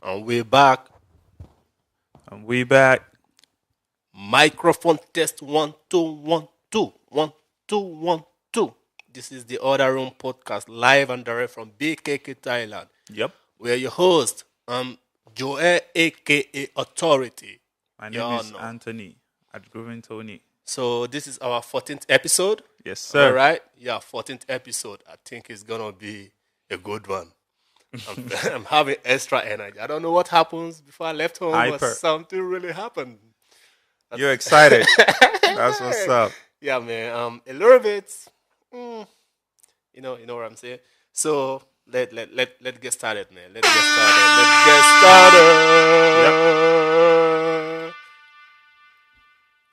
And we're back. And we back. Microphone test 1 2 1 2 1 2 1 2. This is the Other Room podcast live and direct from BKK Thailand. Yep. We're your host, Joel aka Authority. My name Y'all is know. Anthony at Groovin Tony. So this is our 14th episode. Yes, All sir. right. Yeah, 14th episode. I think it's gonna be a good one. I'm having extra energy. I don't know what happens before I left home, but Hyper. something really happened. You're excited. That's what's up. Yeah, man. A little bit. mm, you know what I'm saying. So let get started, man. Let's get started. Let's get Yep. started.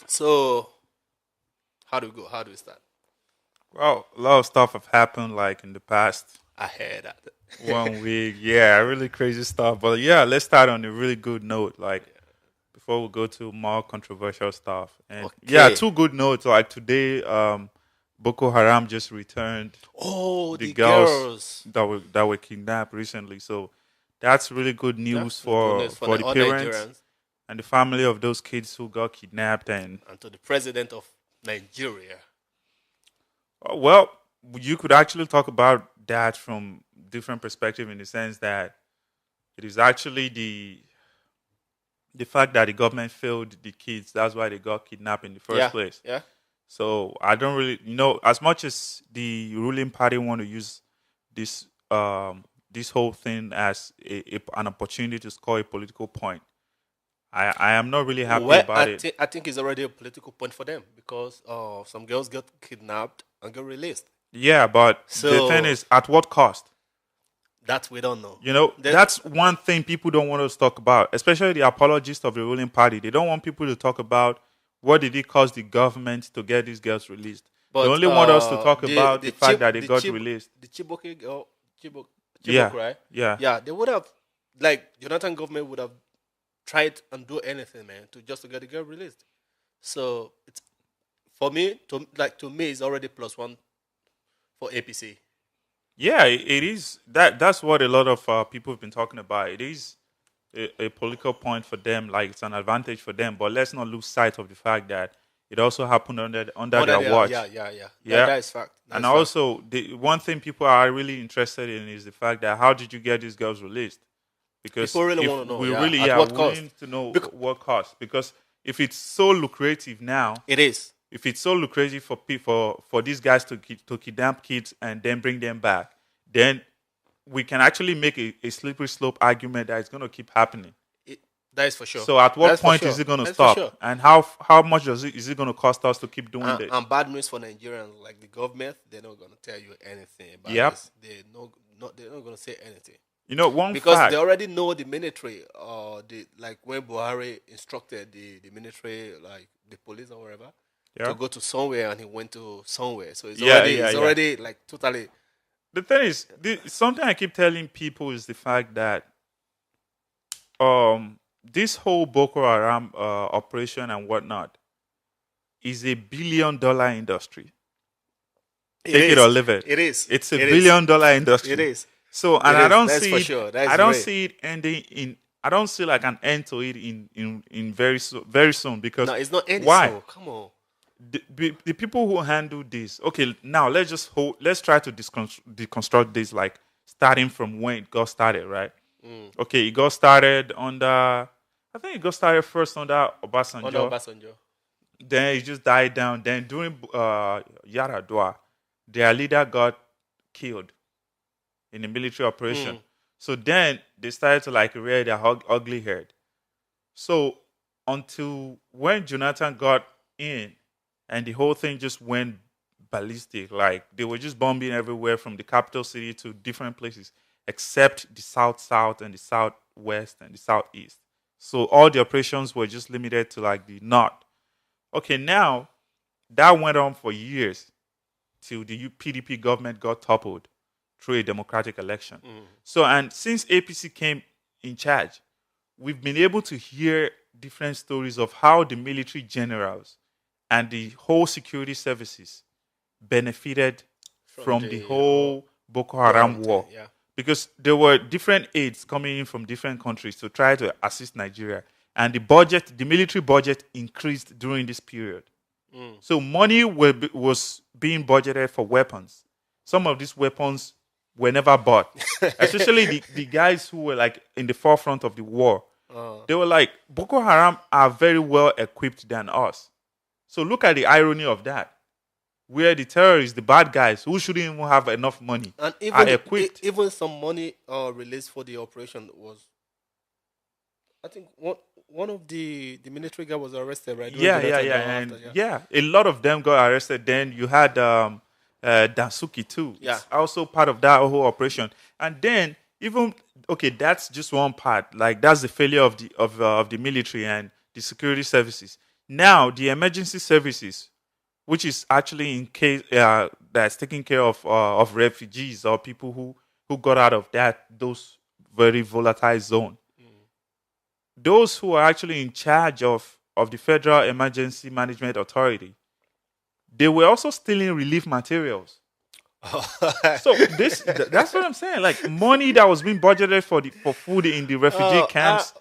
So how do we go? How do we start? Well, a lot of stuff have happened like in the past I heard that. 1 week. Yeah, really crazy stuff. But yeah, let's start on a really good note. Like before we go to more controversial stuff. And yeah, Okay. two good notes. Like today, Boko Haram just returned Oh, the the girls girls. that were kidnapped recently. So that's really good news That's the good for news for for the the other parents Nigerians and the family of those kids who got kidnapped. And and to the president of Nigeria. well, you could actually talk about that from different perspective in the sense that it is actually the fact that the government failed the kids. That's why they got kidnapped in the first Yeah, place. yeah. So I don't really, as much as the ruling party want to use this this whole thing as an opportunity to score a political point, I am not really happy Well, about it. I think it's already a political point for them because some girls got kidnapped and got released. Yeah, but the thing So is, at what cost? that we don't know. That, That's one thing people don't want us to talk about, especially the apologists of the ruling party. They don't want people to talk about what did it cost the government to get these girls released. They but only want us to talk the about the fact that they the got released. the Chibok girl, Chibok, Yeah, right? yeah. Yeah, they would have like Jonathan government would have tried and do anything, man, to just to get the girl released. So it's for me to me it's already +1 for APC. Yeah, it is. That's what a lot of people have been talking about. It is a political point for them, like it's an advantage for them. But let's not lose sight of the fact that it also happened under Other their than watch. yeah. Yeah, That is fact. That and is fact. also the one thing people are really interested in is the fact that how did you get these girls released? Because People really if want to know, we yeah, really, at yeah, what we cost? need to know Bec- what cost. Because if it's so lucrative now, it is. if it's so lucrative for people for these guys to kidnap kids and then bring them back, then we can actually make a slippery slope argument that it's going to keep happening. It, that is for sure. So at what That's for point sure. is it going to That's for sure. stop? And how much is it going to cost us to keep doing this? And bad news for Nigerians, like the government, they're not gonna tell you anything about Yep. this. They're not gonna say anything One because they fact. already know the military. The like when Buhari instructed the military, like the police or whatever, to Yeah. go to somewhere, and he went to somewhere. So Yeah, yeah, it's yeah. already like totally. The thing is, something I keep telling people is the fact that this whole Boko Haram operation and whatnot is a $1 billion industry. It Take it or is. leave it. It is. It's a It is. $1 billion It industry. is. So, and It I is. don't That's see for it. sure. That I is don't great. see it ending in. I don't see like an end to it in very soon because No, it's not any why? so. Come on. The people who handle this. Okay, now let's try to deconstruct this, like starting from when it got started, right? Okay, it got started under. I think it got started first under Under Obasanjo. Obasanjo. Then it just died down. Then during Yaradua, their leader got killed in a military operation. So then they started to like rear their ugly head. So until when Jonathan got in and the whole thing just went ballistic, like they were just bombing everywhere from the capital city to different places, except the south and the southwest and the southeast. So all the operations were just limited to like the north. Okay, now that went on for years till the PDP government got toppled through a democratic election. So, and since APC came in charge, we've been able to hear different stories of how the military generals and the whole security services benefited from the the whole Boko Boko Haram Haram thing, war. yeah. because there were different aids coming in from different countries to try to assist Nigeria. And the military budget increased during this period. So money was being budgeted for weapons. Some of these weapons were never bought, especially the guys who were like in the forefront of the war. They were like, Boko Haram are very well equipped than us. So look at the irony of that, where the terrorists, the bad guys, who shouldn't even have enough money, And are equipped. even some money released for the operation was, I think one of the military guy was arrested, right? During Yeah, yeah, Jonathan yeah, or and after, yeah. yeah, a lot of them got arrested. Then you had Dansuki too. Yeah. It's also part of that whole operation. And then even okay, that's just one part. Like that's the failure of the military and the security services. Now the emergency services, which is actually in case that's taking care of refugees or people who got out of those very volatile zone. Those who are actually in charge of the Federal Emergency Management Authority, they were also stealing relief materials. So that's what I'm saying. Like money that was being budgeted for food in the refugee camps.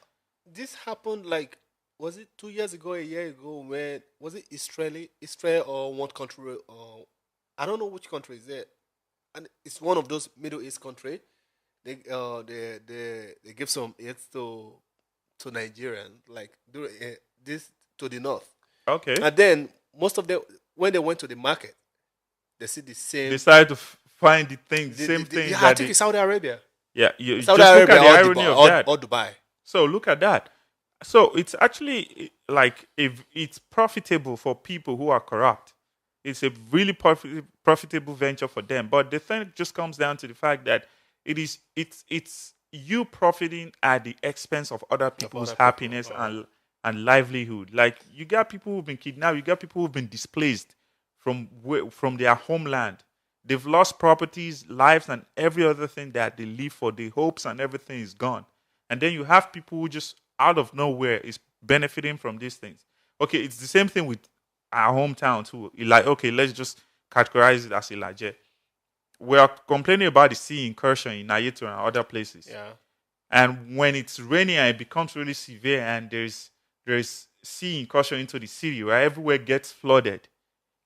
This happened like, was it 2 years ago, a year ago? When was it? Israel or one country? I don't know which country is it, and it's one of those Middle East country. They give some aid to Nigerian, like do this to the north, Okay. and then most of them when they went to the market, they see the same. Decided to find the thing, same thing Yeah, I that think it's Saudi Arabia. yeah, you just Saudi look Arabia at the or irony Dubai, of that. or Dubai. So look at that. So it's actually like if it's profitable for people who are corrupt. It's a really profitable venture for them. But the thing just comes down to the fact that it's you profiting at the expense of other people's other people. happiness and livelihood. Like you got people who've been kidnapped, you got people who've been displaced from their homeland. They've lost properties, lives, and every other thing that they live for. The hopes and everything is gone. And then you have people who just out of nowhere is benefiting from these things. Okay, it's the same thing with our hometown too. Like, okay, let's just categorize it as Ilaje. We are complaining about the sea incursion in Ayeto and other places. Yeah. And when it's raining and it becomes really severe and there's sea incursion into the city where everywhere gets flooded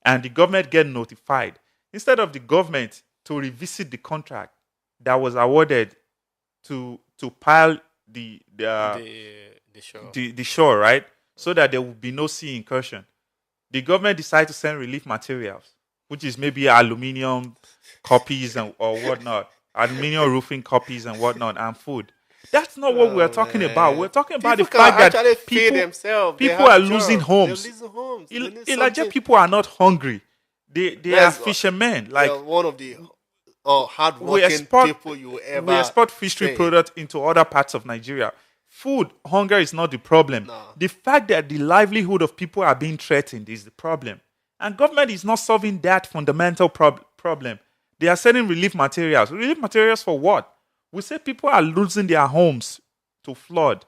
and the government get notified, instead of the government to revisit the contract that was awarded to pile the shore. the shore, right? So that there will be no sea incursion. The government decided to send relief materials, which is maybe aluminium copies or whatnot, aluminium roofing copies and whatnot, and food. That's not what we're talking about. We're talking about the fact that people are losing homes. They're losing homes. Elijah people are not hungry. They are fishermen. Like one of the hardworking people you ever. We export fishery products into other parts of Nigeria. Food, hunger is not the problem. No. The fact that the livelihood of people are being threatened is the problem. And government is not solving that fundamental problem. They are sending relief materials. Relief materials for what? We say people are losing their homes to flood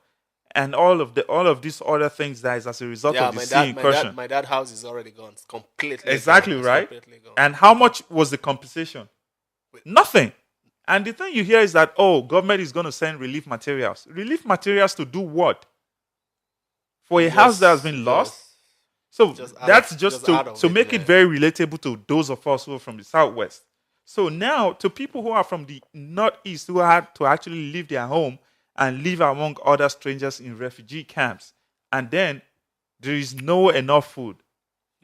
and all of these other things that is as a result of the sea incursion. My dad's house is already gone. It's completely exactly gone. Right. Completely gone. And how much was the compensation? Nothing. And the thing you hear is that, government is going to send relief materials. Relief materials to do what? For a house that has been lost? So that's just to make it very relatable to those of us who are from the Southwest. So now, to people who are from the Northeast who had to actually leave their home and live among other strangers in refugee camps, and then there is no enough food.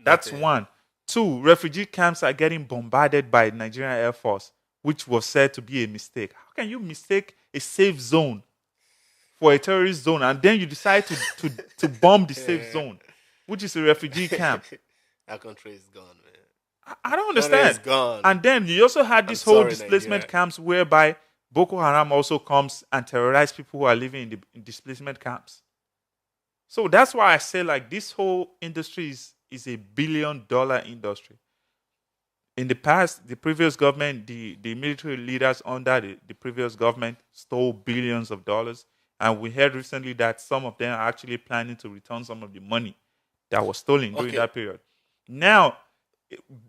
That's one. Two, refugee camps are getting bombarded by Nigerian Air Force, which was said to be a mistake. How can you mistake a safe zone for a terrorist zone and then you decide to bomb the safe zone, which is a refugee camp? That country is gone, man. I don't understand. It's gone. And then you also had this whole displacement camps whereby Boko Haram also comes and terrorizes people who are living in displacement camps. So that's why I say like this whole industry is $1 billion industry. In the past, the previous government, the military leaders under the previous government stole billions of dollars. And we heard recently that some of them are actually planning to return some of the money that was stolen during that period. Now,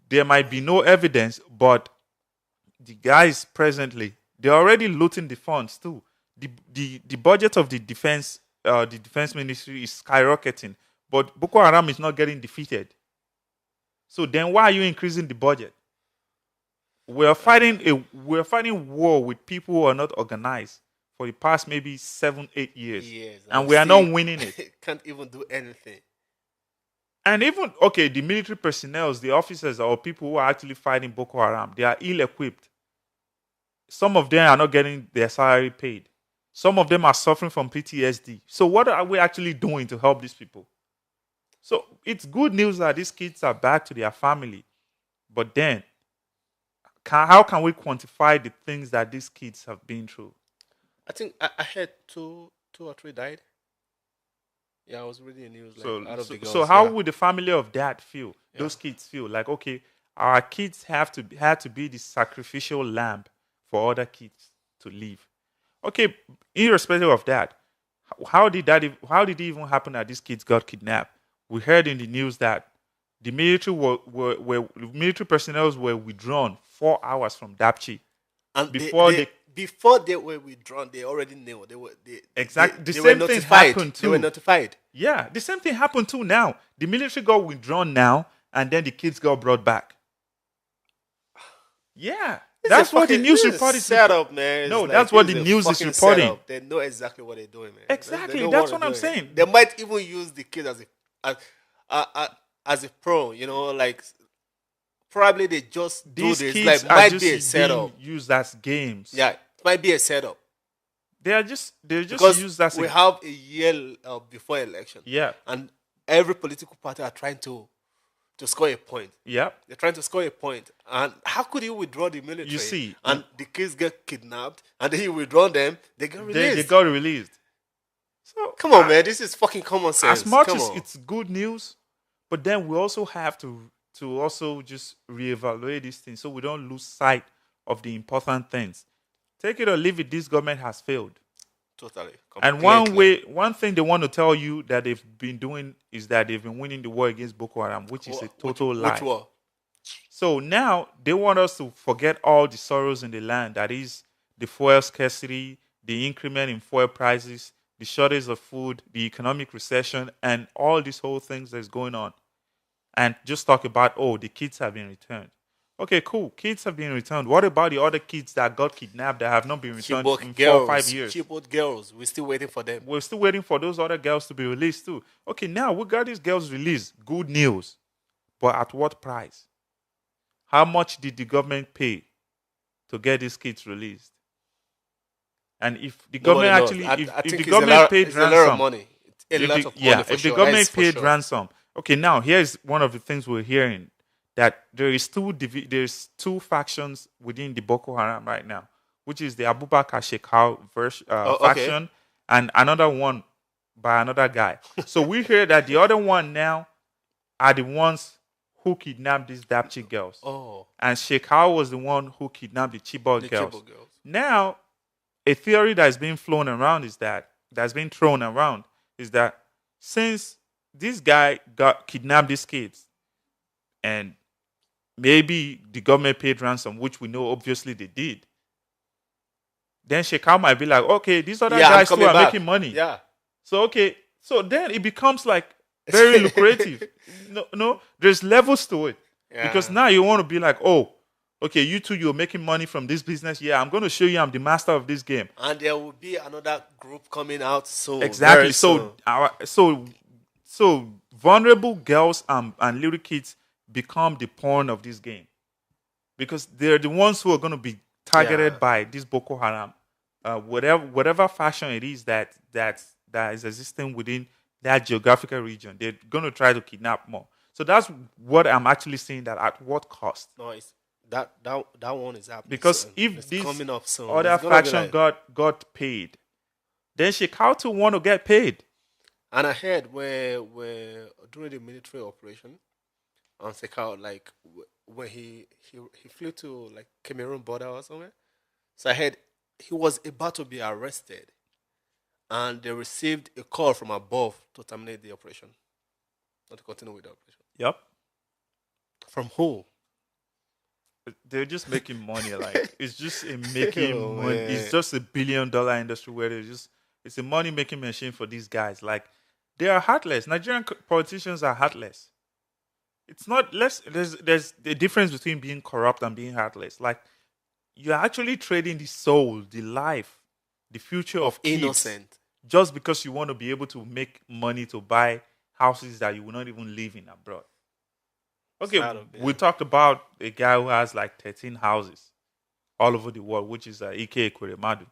there might be no evidence, but the guys presently, They're already looting the funds too. The budget of the defense ministry is skyrocketing, but Boko Haram is not getting defeated. So then why are you increasing the budget? We're fighting war with people who are not organized for the past maybe 7, 8 years, Yes, and and we are still not winning it. can't even do anything. And even okay, the military personnel, the officers or people who are actually fighting Boko Haram, they are ill equipped. Some of them are not getting their salary paid. Some of them are suffering from PTSD. So what are we actually doing to help these people? So it's good news that these kids are back to their family. But then, how can we quantify the things that these kids have been through? I think I heard two or three died. Yeah, I was reading the news like So, out of so, the so girls. how Yeah, would the family of that feel? yeah. Those kids feel like, okay, our kids had to be the sacrificial lamb for other kids to live. Okay, irrespective of that, how did it even happen that these kids got kidnapped? We heard in the news that the military personnel were withdrawn 4 hours from Dapchi And before they they before they were withdrawn, they already knew exact the they were same thing notified. happened They were too. notified. Yeah, the same thing happened too now. The military got withdrawn now, and then the kids got brought back. Yeah, that's what the news This is report is. setup, man. It's No, like that's what this the is a news is fucking reporting. setup. They know exactly what they're doing, man. They Exactly, know that's they're what I'm doing. saying. They might even use the kids as as a pro. You know, like probably they just do These this. kids Like are might be a just being setup. used as games. Yeah, it might be a setup They're just because used as we a have a year before election, yeah, and every political party are trying to score a point. yeah. They're trying to score a point. And how could you withdraw the military? You see, And the kids get kidnapped, and then you withdraw them, they get released. they got released. So Come on, man. This is fucking common sense. as much Come as on. it's good news, but then we also have to also just reevaluate these things so we don't lose sight of the important things. Take it or leave it, this government has failed. Totally. And Completely. one thing they want to tell you that they've been doing is that they've been winning the war against Boko Haram, which is a total lie. Which war? So now they want us to forget all the sorrows in the land. That is the fuel scarcity, the increment in fuel prices, the shortage of food, the economic recession, and all these whole things that's going on. And just talk about, oh, the kids have been returned. Okay, cool. Kids have been returned. What about the other kids that got kidnapped that have not been returned in 4 or 5 years? Chibok girls. We're still waiting for them. We're still waiting for those other girls to be released too. Okay, now we got these girls released. Good news. But at what price? How much did the government pay to get these kids released? And if the government Nobody knows. actually, I if think the government paid it's a lot of ransom, money. It's a lot of money yeah, for if the sure. government That's for paid sure. ransom, okay, now here's one of the things we're hearing that there's two factions within the Boko Haram right now, which is the Abubakar Shekau Okay. faction and another one by another guy. So we hear that the other one now are the ones who kidnapped these Dapchi girls. Oh. And Shekau was the one who kidnapped the Chibok girls. Chibok girls. Now, a theory that's been thrown around is that since this guy got kidnapped these kids and maybe the government paid ransom, which we know obviously they did, then Shekau might be like, okay, these other guys too are making money. Yeah. So okay, so then it becomes like very lucrative. No, there's levels to it. Yeah. Because now you want to be like, oh, okay, you two, you're making money from this business. Yeah, I'm going to show you I'm the master of this game. And there will be another group coming out soon. Exactly. Very soon. So vulnerable girls and little kids become the pawn of this game because they're the ones who are going to be targeted by this Boko Haram, whatever fashion it is that is existing within that geographical region. They're going to try to kidnap more. So that's what I'm actually saying. That at what cost? No, it's that one is happening. Because soon. if it's this coming up soon. other faction got paid, then Shekau too want to get paid. And I heard where during the military operation on Sekau, like when he flew to like Cameroon border or somewhere. So I heard he was about to be arrested, and they received a call from above to terminate the operation, not to continue with the operation. Yep. From who? they're just making money. Like it's just a making Oh money. It's man. just $1 billion industry where it's a money making machine for these guys. Like they are heartless. Nigerian politicians are heartless. It's not less. There's the difference between being corrupt and being heartless. Like you're actually trading the soul, the life, the future Of of kids innocent. just because you want to be able to make money to buy houses that you will not even live in abroad. Okay, Sad of we yeah. talked about a guy who has like 13 houses all over the world, which is Ike Ekweremadu.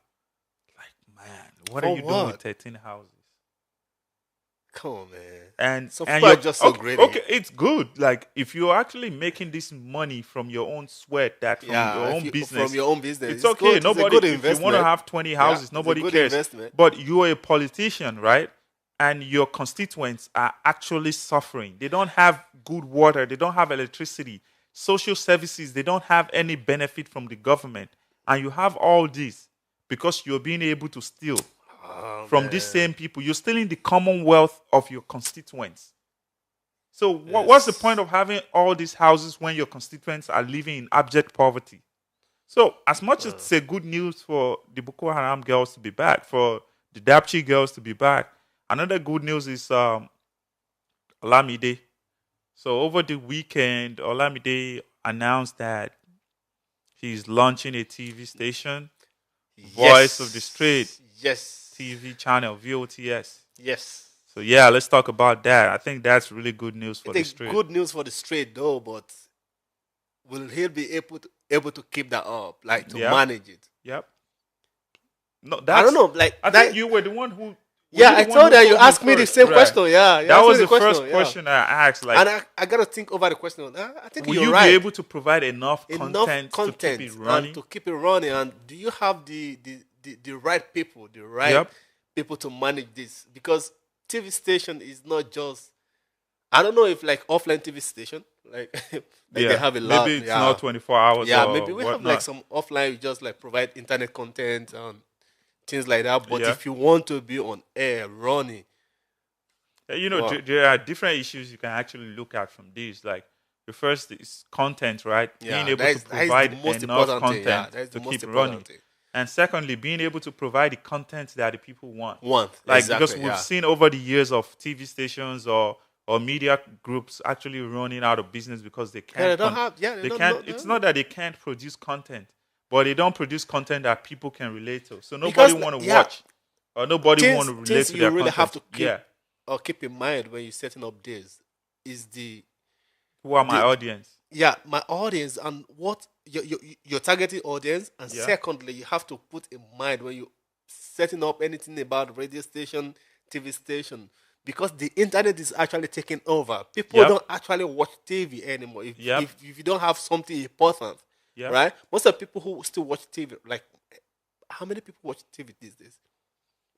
Like, man, what are For you doing with what? 13 houses? Come on, man. Some And people are you're just so okay, greedy. okay, it's good. Like if you're actually making this money from your own sweat, that from your Yeah, if own you from business, your own business, it's it's okay. good. It's a Nobody, good if you want to investment. have 20 Yeah, houses, it's a nobody good cares. investment. But you're a politician, right? And your constituents are actually suffering. They don't have good water, they don't have electricity, social services, they don't have any benefit from the government. And you have all this because you're being able to steal Oh from these man, same people. You're stealing the commonwealth of your constituents. So what's the point it's of having all these houses when your constituents are living in abject poverty? So as much as uh, it's a good news for the Boko Haram girls to be back, for the Dapchi girls to be back, another good news is Olamide. So over the weekend, Olamide announced that he's launching a TV station, Voice of the Street yes, yes, TV channel, VOTS. yes. So yeah, let's talk about that. I think that's really good news for It's the a street. good news for the street though, but will he be able to keep that up, like to Yep, manage it? yep. No, I don't that's. know, like I think that. you were the one who. Were Yeah, you the I one told who her you told me asked me the first? same Right. question. Yeah, you That asked me was the the question. first Yeah, question I asked. Like, and I gotta think over the question. I think will you're you be right. able to provide enough Enough content to keep it content and running? to keep it running. And do you have the right people, Yep. to manage this? Because TV station is not just. I don't know if like offline TV station, like like they Yeah. have a Maybe lot. it's Yeah, not 24 hours yeah. or Maybe we have like whatnot. some offline. We just like provide internet content and things like that. But Yeah. if you want to be on air running, You know, well, there are different issues you can actually look at from this. Like, the first is content, right? Being yeah, able to that is the provide most enough important thing. Yeah, content that is the to most keep running. important thing. And secondly, being able to provide the content that the people want. Want Like, because exactly. we've Yeah, seen over the years of TV stations or media groups actually running out of business because they yeah. They can't don't have. Yeah, they they don't can't know. it's not that they can't produce content, but they don't produce content that people can relate to. So nobody Because want to yeah, watch or nobody want to relate things to you their really have content. to Yeah. keep in mind when you're setting up this is Who are my the audience? yeah, my audience and what your targeting audience. And Yeah. secondly, you have to put in mind when you setting up anything about radio station, TV station, because the internet is actually taking over. People Yep. don't actually watch TV anymore if Yep. if you don't have something important, Yep. right? Most of the people who still watch TV, like how many people watch TV these days?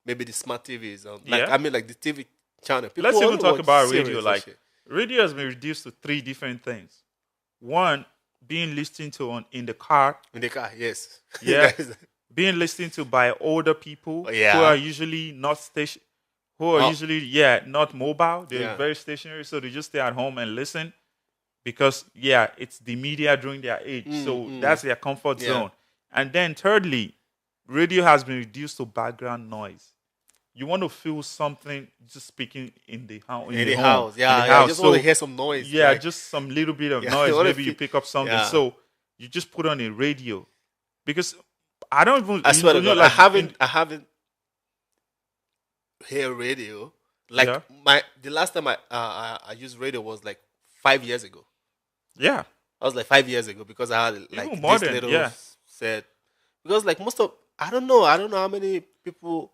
Maybe the smart TVs, like Yeah. I mean, like the TV channel. People Let's even only talk watch about radio. series and Like, shit. radio has been reduced to three different things. One, being listened to in the car. In the car, yes. Yeah. Being listened to by older people who are Yeah. usually not station, who are Oh, usually not mobile. They're yeah. very stationary, so they just stay at home and listen because it's the media during their age, so that's their comfort Yeah. zone. And then thirdly, radio has been reduced to background noise. You want to feel something just speaking in the house, In the home, house. in the Yeah, yeah. I house. just want to So hear some noise. yeah, Like, just some little bit of yeah, I noise. wanna Maybe you feel, pick up something. yeah. So you just put on a radio because I don't even. I swear to God, I like haven't heard radio. Like Yeah. the last time I used radio was like 5 years ago. yeah, I was like 5 years ago because I had like even more this than little set. Because like most of I don't know how many people.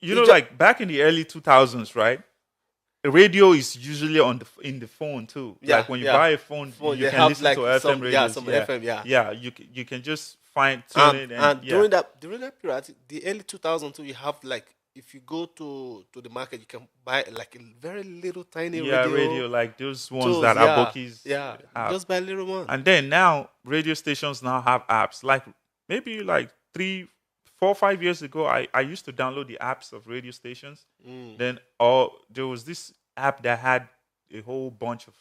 like back in the early 2000s, right? Radio is usually in the phone too. Yeah, Like when you yeah. buy a phone, Phone, you they can have listen like to FM radios. some Yeah, FM, yeah. yeah. You can just tune it And yeah. during that period, I think the early 2000s, too, you have like if you go to the market, you can buy like a very little tiny Yeah, radio. radio like those ones tools, that yeah, Abokis yeah, have. just buy a little one. And then now radio stations now have apps. Like maybe like 3, 4, 5 years ago, I used to download the apps of radio stations. Then there was this app that had a whole bunch of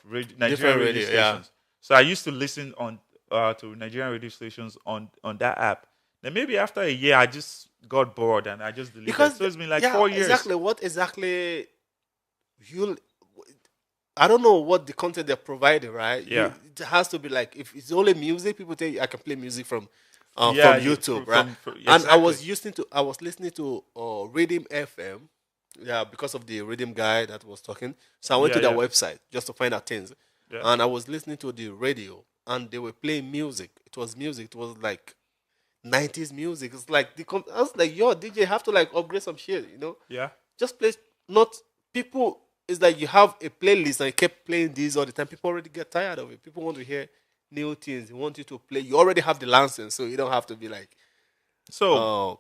Nigerian Different radio radio, stations. yeah. So I used to listen on to Nigerian radio stations on that app. Then maybe after a year, I just got bored and I just deleted. Because So it's been like yeah, 4 years. exactly. What exactly you? I don't know what the content they're providing, right? Yeah, It has to be like if it's only music, people think I can play music yeah, from yeah, YouTube, right? from And exactly. I was listening to Rhythm FM, yeah, because of the Rhythm guy that was talking. So I went Yeah, to their yeah, website just to find out things, yeah. and I was listening to the radio, and they were playing music. It was music. It was like 90s music. It's like I was like, yo, DJ have to like upgrade some shit, you know? Yeah. Just play not people. It's like you have a playlist and you keep playing these all the time. People already get tired of it. People want to hear new things. They want you to play. You already have the license, so you don't have to be like So uh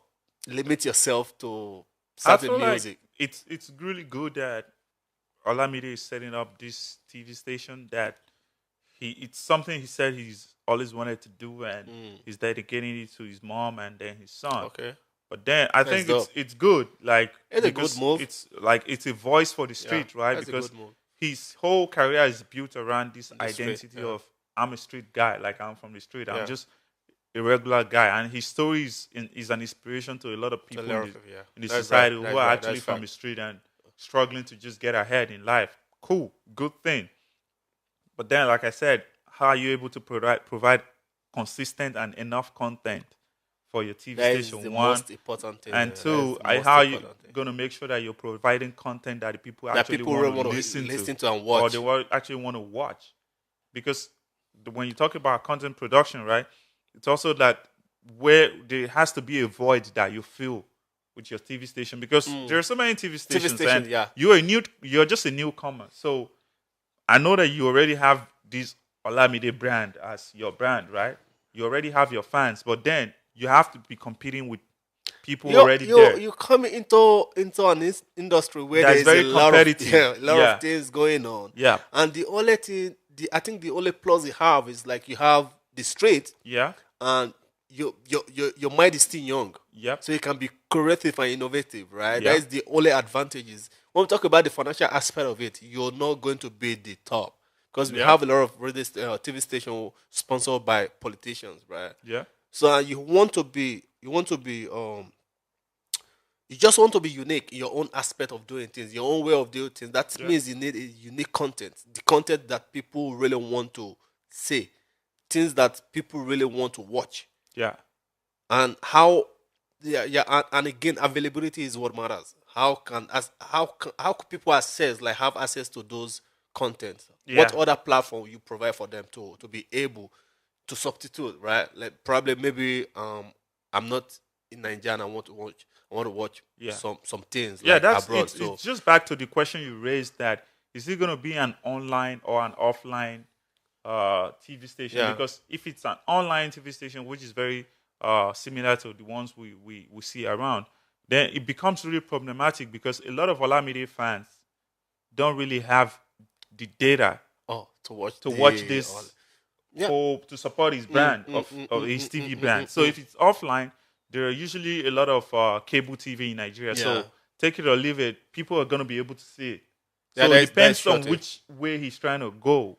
limit yourself to I certain feel like music. it's really good that Olamide is setting up this TV station that it's something he said he's always wanted to do and he's dedicating it to his mom and then his son. Okay, But then I that's think dope. it's good, like It's a good because move. it's like it's a voice for the Yeah, street, right? that's a Because good move. his whole career is built around this The street. identity Yeah, of I'm a street guy, like I'm from the street. I'm yeah. just a regular guy, and his story is an inspiration to a lot of To a people lot of people, yeah. in the That's right. society who That's are right. actually That's from fact. the street and struggling to just get ahead in life. Cool, good thing. But then, like I said, how are you able to provide consistent and enough content for your TV That is the station? One, most important thing. and That is two, the most how are you important thing. going to make sure that you're providing content that the people That actually people want really to want to listen to, listen to and or watch. they actually want to watch? Because when you talk about content production, right, it's also that where there has to be a void that you feel with your TV station, because there are so many TV TV stations station, and yeah. you're just a newcomer. So I know that you already have this Olamide brand as your brand, right? You already have your fans, but then you have to be competing with people already there. You come into an industry where That there is is a very lot of competitive. a lot of Yeah, things going on, yeah, and the only thing, I think the only plus you have is like you have the street, yeah, and your mind is still young, yep, so you can be creative and innovative, right? That yeah, is the only advantages. When we talk about the financial aspect of it, you're not going to be the top because we yeah, have a lot of TV station sponsored by politicians, right? yeah, So you just want to be unique in your own aspect of doing things, your own way of doing things. That yeah, means you need a unique content, the content that people really want to say, things that people really want to watch, yeah, and how, yeah, and again, availability is what matters. How could people access, like have access to those content? What yeah, other platform you provide for them to be able to substitute, right? Like probably maybe I'm not in Nigeria and I want to watch yeah. some things Yeah, like that's abroad. it's So just back to the question you raised, that is it going to be an online or an offline TV station? yeah. Because if it's an online TV station, which is very similar to the ones we see around, then it becomes really problematic because a lot of Olamide fans don't really have the data Oh, to watch to watch the all, this yeah. whole to support his brand of his TV brand. So if it's offline, there are usually a lot of cable TV in Nigeria. Yeah. So take it or leave it, people are going to be able to see it. Yeah, So it that is depends true on too. which way he's trying to go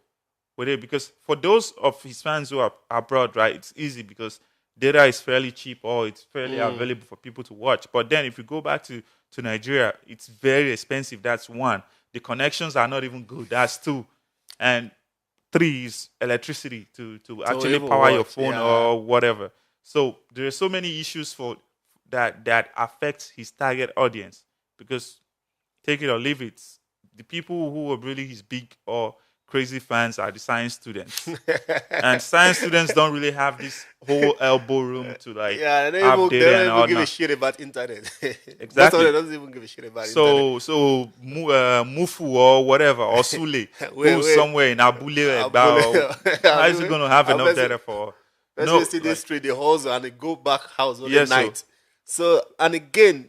with it. Because for those of his fans who are abroad, right, it's easy because data is fairly cheap or it's fairly available for people to watch. But then if you go back to Nigeria, it's very expensive. That's one. The connections are not even good. That's two. And three is electricity to actually even power your watch, phone yeah. or whatever. So there are so many issues for that affects his target audience, because take it or leave it, the people who are really his big or crazy fans are the science students, and science students don't really have this whole elbow room to like Yeah, have they data and don't even all give a that. shit about internet. Most of Exactly. them don't even give a shit about internet. So Mufu or whatever, or Sule, who's Wait, somewhere in Abule, I Egba, how is he going to have enough believe. data for? Let's No, just see this like, street, the hustle, and they go back house only yes, so night. So, and again,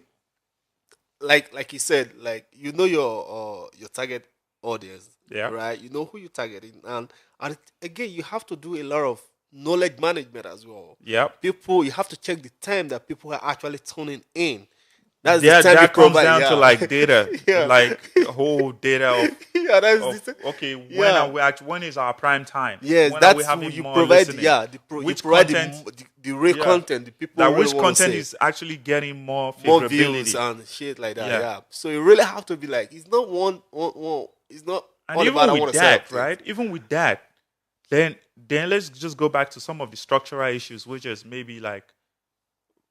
like you said, like you know your target audience, yeah, right? You know who you targeting, and again, you have to do a lot of knowledge management as well. yep, People, you have to check the time that people are actually tuning in. That's the That time you that comes provide. down to Yeah. like data, Yeah. like whole data Yeah, of okay, when are yeah. we actually, when is our prime time? Yes, When are we that's having you more provide. listening? Yeah, you Which provide content? the real Yeah, content the people like really which want to content say. is actually getting more More views favorability? and shit like that. Yeah, Yeah, so you really have to be like, it's not one. It's not and all about even I with want to sell that, things. right? Even with that, then let's just go back to some of the structural issues, which is maybe like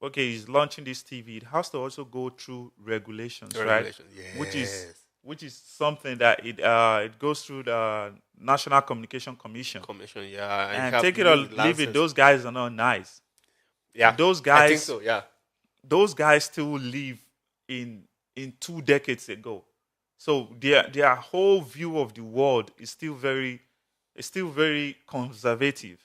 okay, he's launching this TV. It has to also go through regulations, right? Regulation. Which is Yes. which is something that it goes through the National Communication Commission. Commission. Yeah, and And take you it or need leave it, license. those guys are not nice. Yeah, Those I think guys, so. Yeah. those guys still live in 2 decades ago. So their whole view of the world is still very conservative.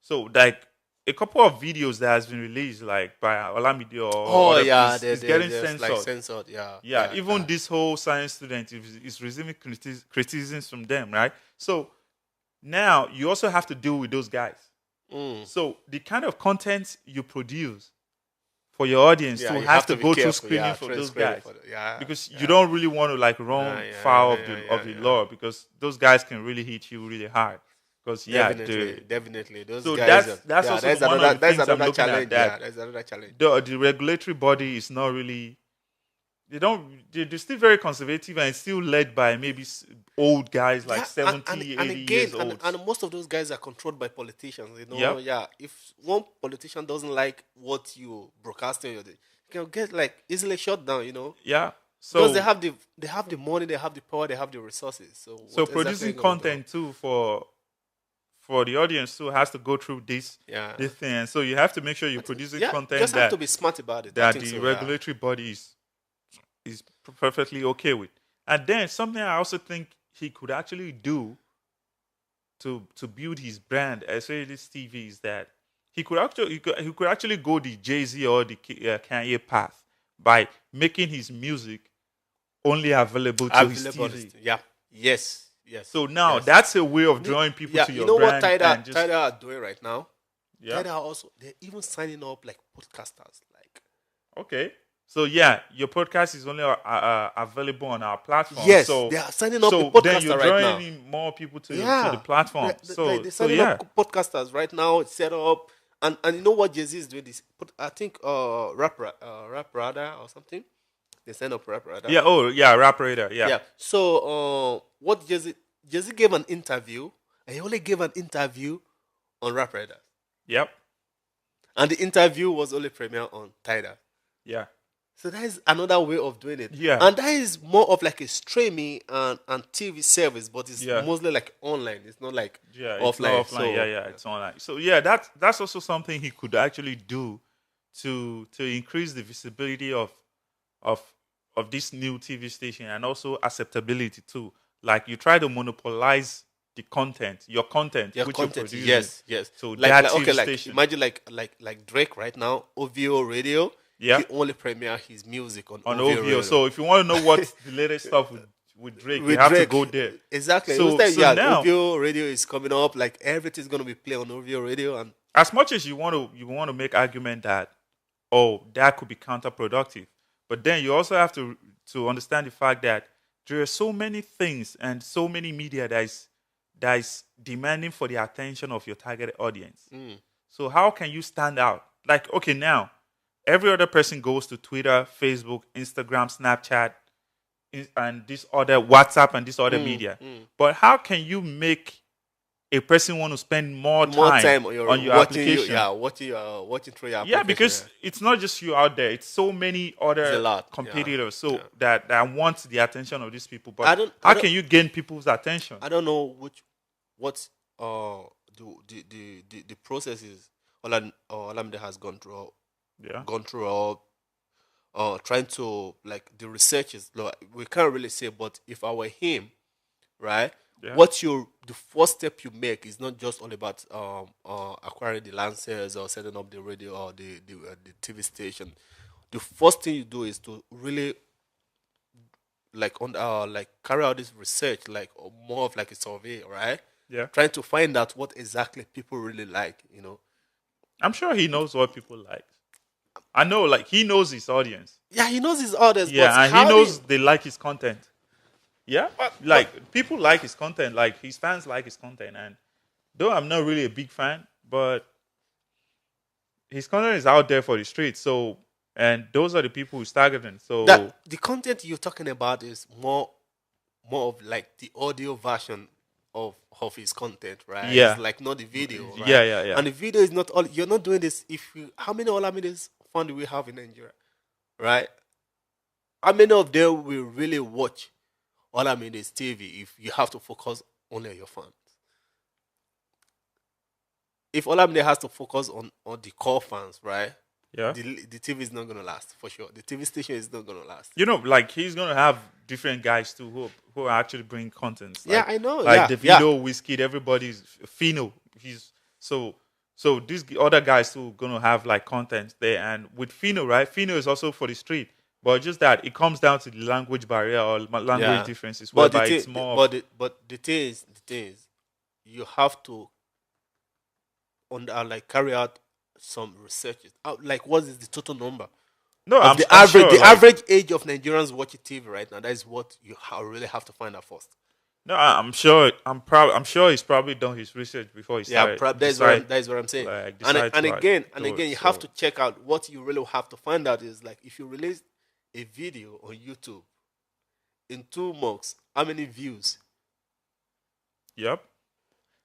So like a couple of videos that has been released like by Olamide or Oh other yeah, is they're getting just like censored. censored. Yeah, Yeah, yeah, even this whole science student is receiving criticisms from them, right? So now you also have to deal with those guys. So the kind of content you produce for your audience yeah. to You have have to to be go through careful. screening Yeah, from those screening guys for yeah, because you yeah. don't really want to like Yeah, run yeah, foul yeah, of yeah, the yeah, yeah. law because those guys can really hit you really hard. Because yeah, Definitely, definitely. Those so guys. that's Yeah, also one of the that's things I'm another looking at, challenge. Yeah, that that's another challenge. the regulatory body is not really, they're still very conservative and it's still led by maybe old guys like Yeah, 70, and 80 again, years old. and most of those guys are controlled by politicians. Yep. Yeah. If one politician doesn't like what you broadcasting, you can get like easily shut down. Yeah. Because So they have the money, they have the power, they have the resources. So so what exactly are producing you gonna do? content too for the audience too has to go through Yeah, this thing. And so you have to make sure you're producing yeah. You content just have to be smart about it. I that think the so. Yeah. regulatory body is perfectly okay with. And then something I also think he could actually do to build his brand, especially this TV, is that he could actually go the Jay-Z or the Kanye path by making his music only available to his Available. TV. Yeah. Yes. Yes. So now Yes. that's a way of drawing people Yeah. to You your know what brand and just Tidal are doing right now? yeah. Tidal also, they're even signing up like podcasters. Like, Okay. So yeah, your podcast is only available on our platform. yes, So they are signing up the so then you're podcaster right now. drawing in more people to the Yeah, platform. they're So signing yeah, up podcasters right now. It's set up, and you know what Jay Z is doing this. I think Rap Radar or something. They sign up Rap Radar. yeah. Oh yeah, Rap Radar. Yeah. Yeah. So what Jay Z gave an interview, and he only gave an interview on Rap Radar, Yep. and the interview was only premiere on Tidal. Yeah. So that is another way of doing it. Yeah. And that is more of like a streaming and TV service, but it's Yeah. mostly like online. It's not like Yeah. It's offline. not offline. Yeah. It's online. So yeah, that's also something he could actually do to increase the visibility of of this new TV station and also acceptability too. Like you try to monopolize the content, your content, Your which content, you're producing. yes, yes. So Like, that like TV okay, like station. imagine like Drake right now, OVO Radio. Yeah. He only premiere his music on On OVO OVO. Radio. So if you want to know what the latest stuff with Drake, you With have Drake, to go there. exactly. So, Instead, so yeah, now, OVO Radio is coming up. Like everything's gonna be played on OVO Radio, and as much as you want to make argument that that could be counterproductive, but then you also have to understand the fact that there are so many things and so many media that is demanding for the attention of your target audience. So how can you stand out? Like, okay, now every other person goes to Twitter, Facebook, Instagram, Snapchat, and this other WhatsApp and this other media. But how can you make a person want to spend more time on on your watching application? watching through your Yeah, application. because it's not just you out there. It's so many It's a other lot, competitors. yeah, So yeah. that want the attention of these people. I But don't- I how don't- can you gain people's attention? I don't know what the process is Olamide has Yeah. gone through or trying to, like, the research is, like, we can't really say, but if I were him, right, Yeah. the first step you make is not just all about acquiring the licenses or setting up the radio or the TV station. The first thing you do is to really like carry out this research, like, or more of like a survey, right? Yeah. Trying to find out what exactly people really like. I'm sure he knows what people like. I know, like he knows his audience. Yeah, he knows his audience, but Yeah, and he how do knows you, they like his content. Yeah, but like people like his content. Like his fans like his content, and though I'm not really a big fan, but his content is out there for the streets. So, and those are the people who's targeting. So, that the content you're talking about is more of like the audio version of his content, right? It's yeah, like not the video, yeah, right? yeah, yeah. And the video is not all. You're not doing this. If you, how many Olamides fan do we have in Nigeria, right? How many of them will really watch Olamide's TV if you have to focus only on your fans? If Olamide has to focus on the core fans, right? Yeah. The TV is not gonna last for sure. The TV station is not gonna last. You know, like he's gonna have different guys too who actually bring contents. Yeah, Like, I know. like Yeah, yeah. Davido, Whiskey, everybody's Fino. He's so these other guys too gonna have like content there. And with Fino, right? Fino is also for the street, but just that it comes down to the language barrier or language Yeah. differences, But whereby it's more of the thing is, you have to like carry out some researches. Like, what is the total number no. of I'm sure. the Like, average age of Nigerians watching TV right now? That is what you really have to find out first. no, I'm sure. I'm sure he's probably done his research before he Yeah, started. that is what I'm saying. Like And decide to like, and do again, it. you have So, to check out what you really have to find out is like if you release a video on YouTube in 2 months, how many views? yep.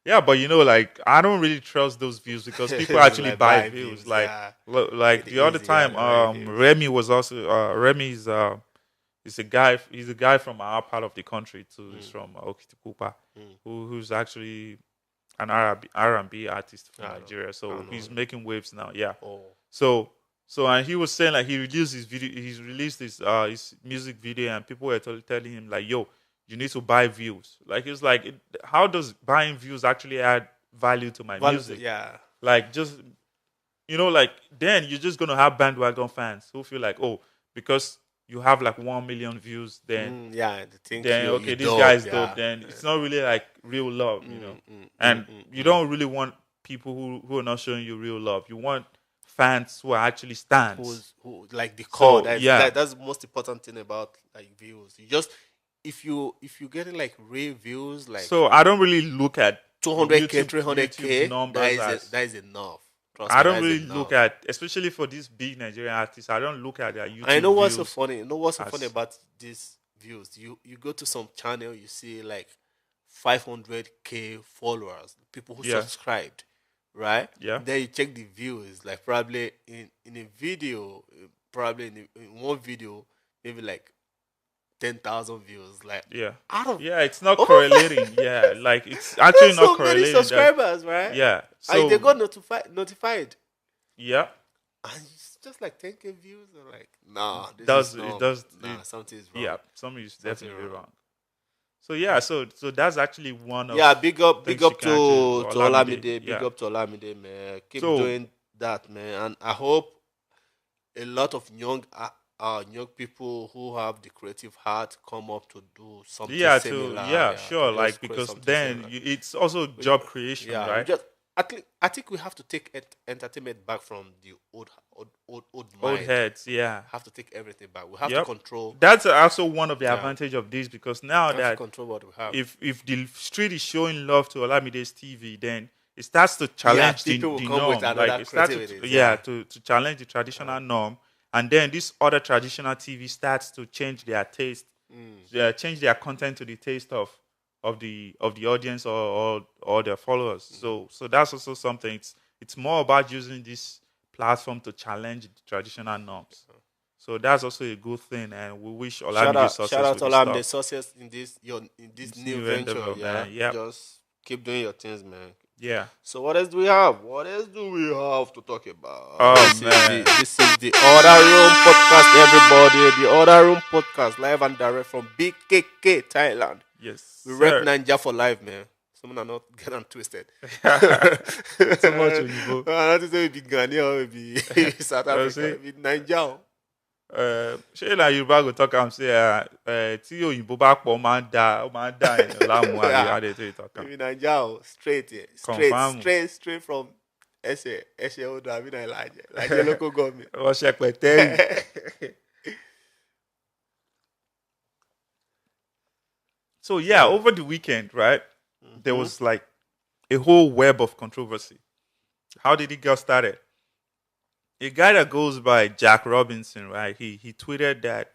Yeah, but you know, like I don't really trust those views because people actually Like buy buy views. views, Like, yeah. like Pretty the other easy, yeah, time, buy views. Remy was also Remy's he's a guy. He's a guy from our part of the country too. He's from Okitikupa, who's actually an R&B artist from I know, Nigeria. I So know. he's making waves now. Yeah. Oh, So and he was saying like he reduced his video. He's released his music video, and people were telling him like, "Yo, you need to buy views." Like it's like, how does buying views actually add value to my music? yeah. Like just like then you're just gonna have bandwagon fans who feel like, oh, because you have like 1 million views, Yeah, the thing then you okay, this dope, guy is yeah. dope. Then it's not really like real love. And you don't really want people who are not showing you real love. You want fans who are actually stands. Who like the core. Yeah. That's the most important thing about like views. You just if you're getting like real views, like So I don't really look at 200K, YouTube 300K, numbers that is enough. Trust I me, don't that is really enough. look at, especially for these big Nigerian artists. I don't look at their YouTube. I know what's so views funny. You know what's so as- funny about these views? You go to some channel, you see like 500K followers, people who Yeah. subscribed, right? Yeah. Then you check the views, like probably in a video, probably in one video, maybe like 10,000 views. Like, Yeah. out of Yeah, it's not Oh, correlating. Yeah, like it's actually there's not so many correlating. subscribers, right? Yeah. And So they got notified, yeah, and it's just like 10K views. They're like, nah, this does is it not, does nah, it, something is wrong. yeah, something is Something definitely wrong. wrong. So yeah, so that's actually one of Yeah, big up things to you can actually- Olamide. Big Yeah. up to Olamide, man. Keep So- doing that, man. And I hope a lot of young people who have the creative heart come up to do something Yeah, similar. sure, to like just create because something then similar. it's also job creation, Yeah, right? just I think we have to take entertainment back from the old Old mind. heads, yeah. Have to take everything back. We have Yep. to control. That's also one of the Yeah. advantage of this because now We have to that control what we have. if the street is showing love to Olamide's TV, then it starts to challenge the people will come norm. with another Like it starts to, creativity, yeah, yeah. to challenge the traditional norm, and then this other traditional TV starts to change their taste, change their content to the taste of the audience or their followers. So that's also something. It's more about using this platform to challenge the traditional norms. So that's also a good thing, and we wish Olamide success Shout out with to this Olamide stuff. success in this new new venture. endeavor, Yeah, man. Yep. just keep doing your things, man. Yeah. So what else do we have? What else do we have to talk about? Oh, this man. This is the Other Room podcast, everybody. The Other Room podcast, live and direct from BKK, Thailand. Yes. We sir. rep Ninja for life, man. Someone are not get them twisted. So much Oyibo. Not to say we be Ghanaian or we be South Africa. see? We be Ninja. ṣé ìlà yorùbá go talk am say tí òyìnbó bá pọ̀ ó máa ń dá èèyàn láàmú àdé tó ìtọ́ka. We be Ninja. Straight, yeah. Confirm. Straight from Ẹsẹ̀ odò àbí náà Ìlàjẹ local government. So yeah, over the weekend, right? There was like a whole web of controversy. How did it get started? A guy that goes by Jack Robinson, right? He tweeted that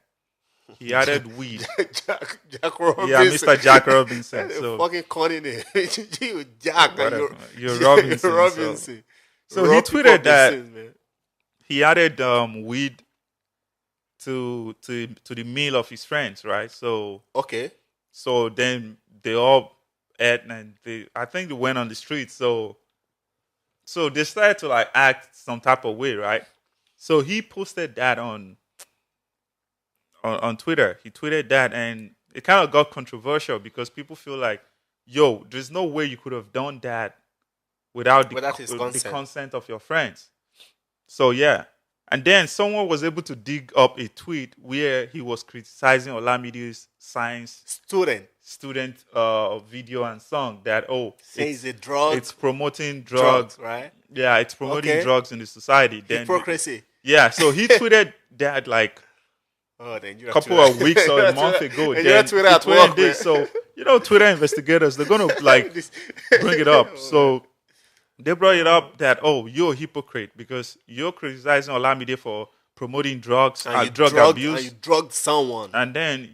he added weed. Jack Robinson. Yeah, Mr. Jack Robinson. So fucking calling it. You Jack and you're Robinson. Robinson. So he tweeted that he added weed to the meal of his friends, right? So okay. So then they all ate and I think they went on the street. So they started to like act some type of way, right? So he posted that on Twitter. He tweeted that and it kind of got controversial because people feel like, yo, there's no way you could have done that without the consent of your friends. So yeah. And then someone was able to dig up a tweet where he was criticizing Olamide's science student video and song that it's a drug. It's promoting drugs, right? Yeah, it's promoting drugs in the society. Hypocrisy. Yeah, so he tweeted that like a couple of weeks or a month ago. Then Twitter at work, this. So Twitter investigators, they're gonna like bring it up. So they brought it up that, you're a hypocrite because you're criticizing Olamide for promoting drugs and drug abuse. And you drugged someone. And then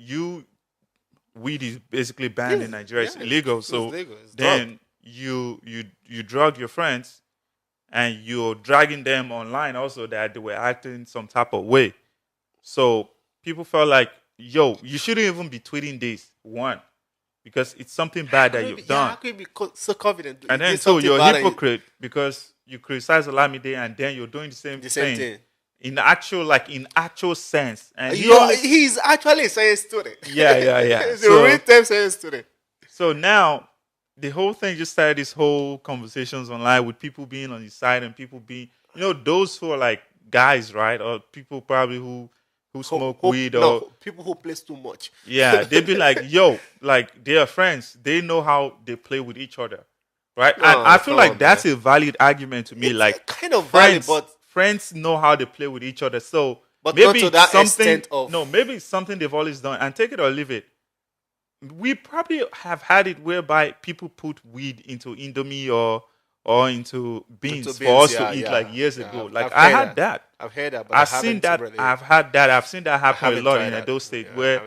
weed is basically banned in Nigeria. It's illegal. So it's then you drug your friends and you're dragging them online also that they were acting some type of way. So people felt like, yo, you shouldn't even be tweeting this, one. Because it's something bad that you've done. How could you be so confident? And then so you're a hypocrite because you criticize Olamide and then you're doing the same thing. In actual sense. And he's actually a science student. Yeah. He's a real-time science student. So now the whole thing just started this whole conversations online with people being on his side and people being, those who are like guys, right? Or people probably who smoke weed or people who play too much. Yeah, they'd be like, yo, like they are friends. They know how they play with each other. Right? And I feel like that's a valid argument to me. It's like kind of friends, valid, but friends know how they play with each other. So but maybe not to that something extent of maybe it's something they've always done. And take it or leave it. We probably have had it whereby people put weed into Indomie or into beans for us to eat like years ago. Like I had that. I've heard that, but I've seen that. Really, I've had that. I've seen that happen a lot in those states where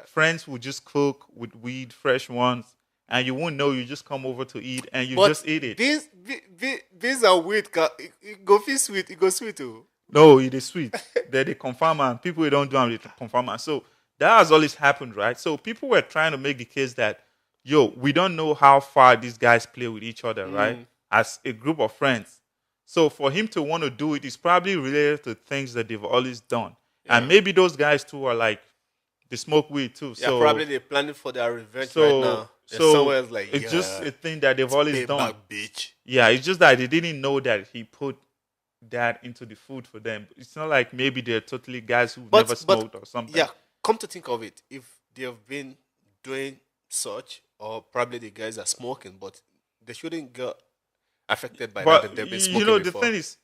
friends would just cook with weed, fresh ones, and you won't know. You just come over to eat, and you just eat it. These are weed. It go feel sweet. It go sweet too. No, it is sweet. They confirm and people who don't do them, they confirm. So that has always happened, right? So people were trying to make the case that, yo, we don't know how far these guys play with each other, right? As a group of friends. So for him to want to do it is probably related to things that they've always done. Yeah. And maybe those guys too are like, they smoke weed too. Yeah, so probably they're planning for their revenge right now. So like, it's just a thing that they've always done. Back, bitch. Yeah, it's just that they didn't know that he put that into the food for them. It's not like maybe they're totally guys who never smoked or something. Yeah, come to think of it, if they have been doing such, or probably the guys are smoking, but they shouldn't get affected by that. They've been smoking the thing is,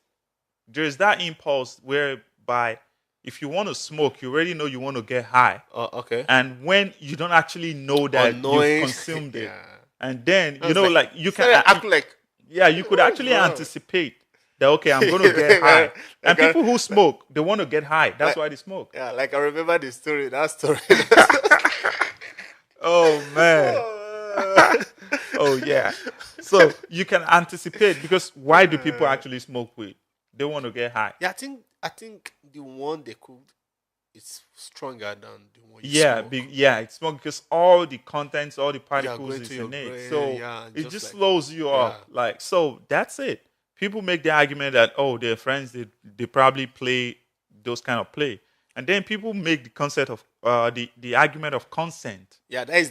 there's that impulse whereby if you want to smoke, you already know you want to get high. Okay. And when you don't actually know that you've consumed it, and then like you can act like you could actually anticipate that, okay, I'm going to get high. And people who smoke, they want to get high. That's why they smoke. Yeah, like I remember the story. That story. Oh man. Oh yeah. So you can anticipate, because why do people actually smoke weed? They want to get high. Yeah, I think the one they cooked is stronger than the one you smoke. It's more because all the contents, all the particles is in it. So it just slows you up. Like, so that's it. People make the argument that, they're friends, they probably play those kind of play. And then people make the concept of the argument of consent. Yeah, that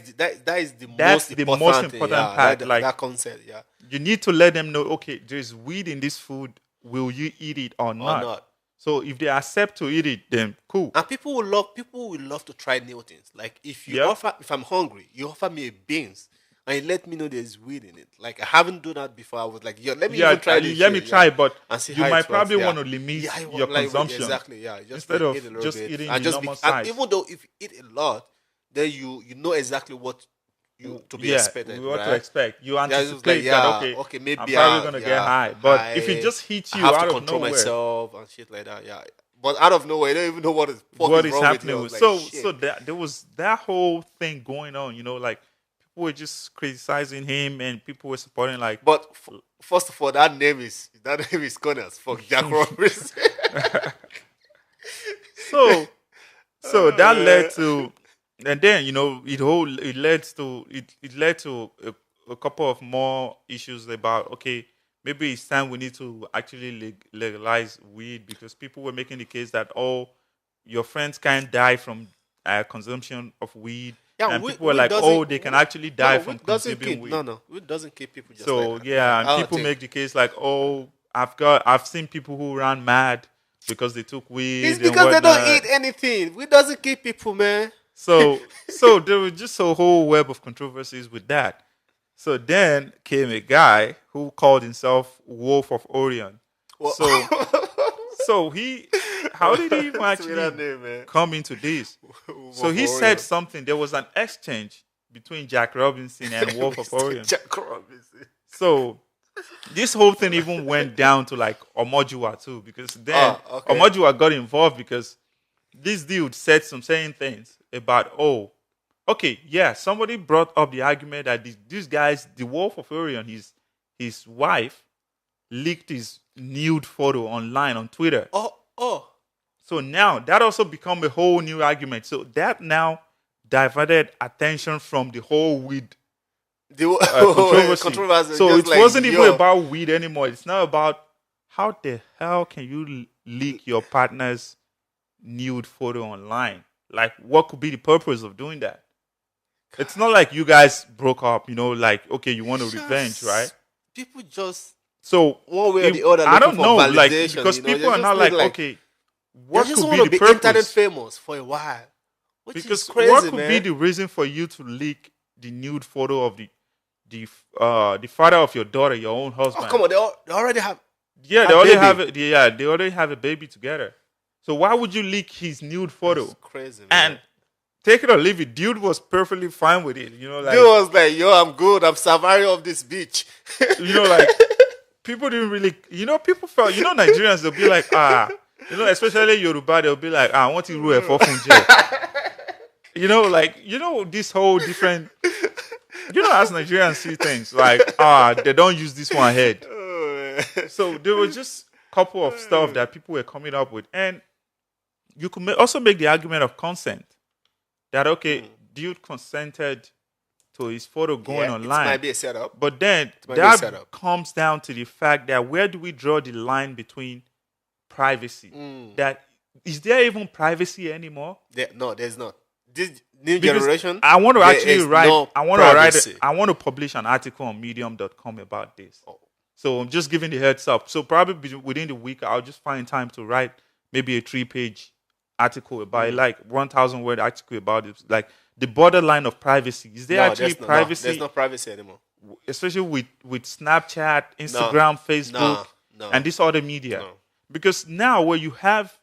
is the most important part. That concept, yeah. You need to let them know, okay, there's weed in this food. Will you eat it or not? So if they accept to eat it, then cool. And people will love to try new things. Like if I'm hungry, you offer me beans. and you let me know there's weed in it. Like I haven't done that before. I was like, yo, let me Yeah, even try you this let me shit, yeah, try, but and see you how might it works. probably Yeah, want to limit yeah, your consumption exactly. Yeah, just instead of eat a little just bit eating and the just be. normal And size. even though if you eat a lot, then you know exactly what you to be Yeah, expected, what to right? expect. You Yeah, it's just like anticipate that, yeah, okay, okay, I'm maybe probably gonna get yeah, high. But if it I just hits I you have to out of control nowhere, myself and shit like that. Yeah, but out of nowhere, you don't even know what the fuck what is is wrong with you. I happening with was like, so shit. that there was that whole thing going on, like people were just criticizing him and people were supporting like But first of all, that name is corny as fuck. Jack Robinson. so so Oh, that led man. to, and then it led to a couple of more issues about, okay, maybe it's time we need to actually legalize weed, because people were making the case that, oh, your friends can't die from consumption of weed, Yeah, and we people were we like, doesn't oh, they can actually die no from we doesn't consuming kill weed. no we doesn't kill people just like So that. Yeah, yeah, and I don't people think make the case like, oh, I've seen people who ran mad because they took it's weed and because they don't whatnot. eat anything. We doesn't kill people, man. So there was just a whole web of controversies with that. So then came a guy who called himself Wolf of Orion. Well, So so he how did he even sweet actually name, man. come into this? So he said Warrior. something. There was an exchange between Jack Robinson and Wolf of Mr. Orion. Jack Robinson. So this whole thing even went down to like Omojua too, because then Oh, okay. Omojua got involved because this dude said some saying things about, oh, okay, yeah, somebody brought up the argument that these guys, the Wolf of Orion, his wife leaked his nude photo online on Twitter. Oh. So now that also become a whole new argument. So that now diverted attention from the whole weed The controversy. controversy, So just it like wasn't even yo. about weed anymore. It's now about how the hell can you leak your partner's nude photo online? Like, what could be the purpose of doing that? It's not like you guys broke up, like, okay, you want to revenge, right? Just people just So one way or the other I looking don't for know, like, validation. because They people are just not need like, like okay, they what just could want be to the be internet purpose? famous for a while, which is Because what crazy, could be man. the reason for you to leak the nude photo of the father of your daughter, your own Oh husband? come on, they already have Yeah, a baby. they already have a baby together. So why would you leak his nude That's photo? crazy, man. And take it or leave it, dude was perfectly fine with it. Dude was like, "Yo, I'm good. I'm surviving off this beach." Like people didn't really, people felt, Nigerians, they'll be like, especially Yoruba, they'll be like, I want to rule a funje. This whole different, as Nigerians see things, like, they don't use this one head. Oh, man. So there was just a couple of stuff that people were coming up with. And you could also make the argument of consent. That, okay, dude consented to his photo going Yeah, it might online. be a setup. But then might be a that setup. comes down to the fact that where do we draw the line between privacy? That is there even privacy anymore? No, there's not. This new Because generation, I want to there actually is write no I want to write privacy. I want to publish an article on medium.com about this. Oh. So I'm just giving the heads up. So probably within the week I'll just find time to write maybe a 3-page article about it, like 1,000 word article about it, like the borderline of privacy. Is there No, actually there's no, privacy, there's no privacy anymore. especially with Snapchat, No, Instagram, Facebook, no, and this other media? no. Because now where you have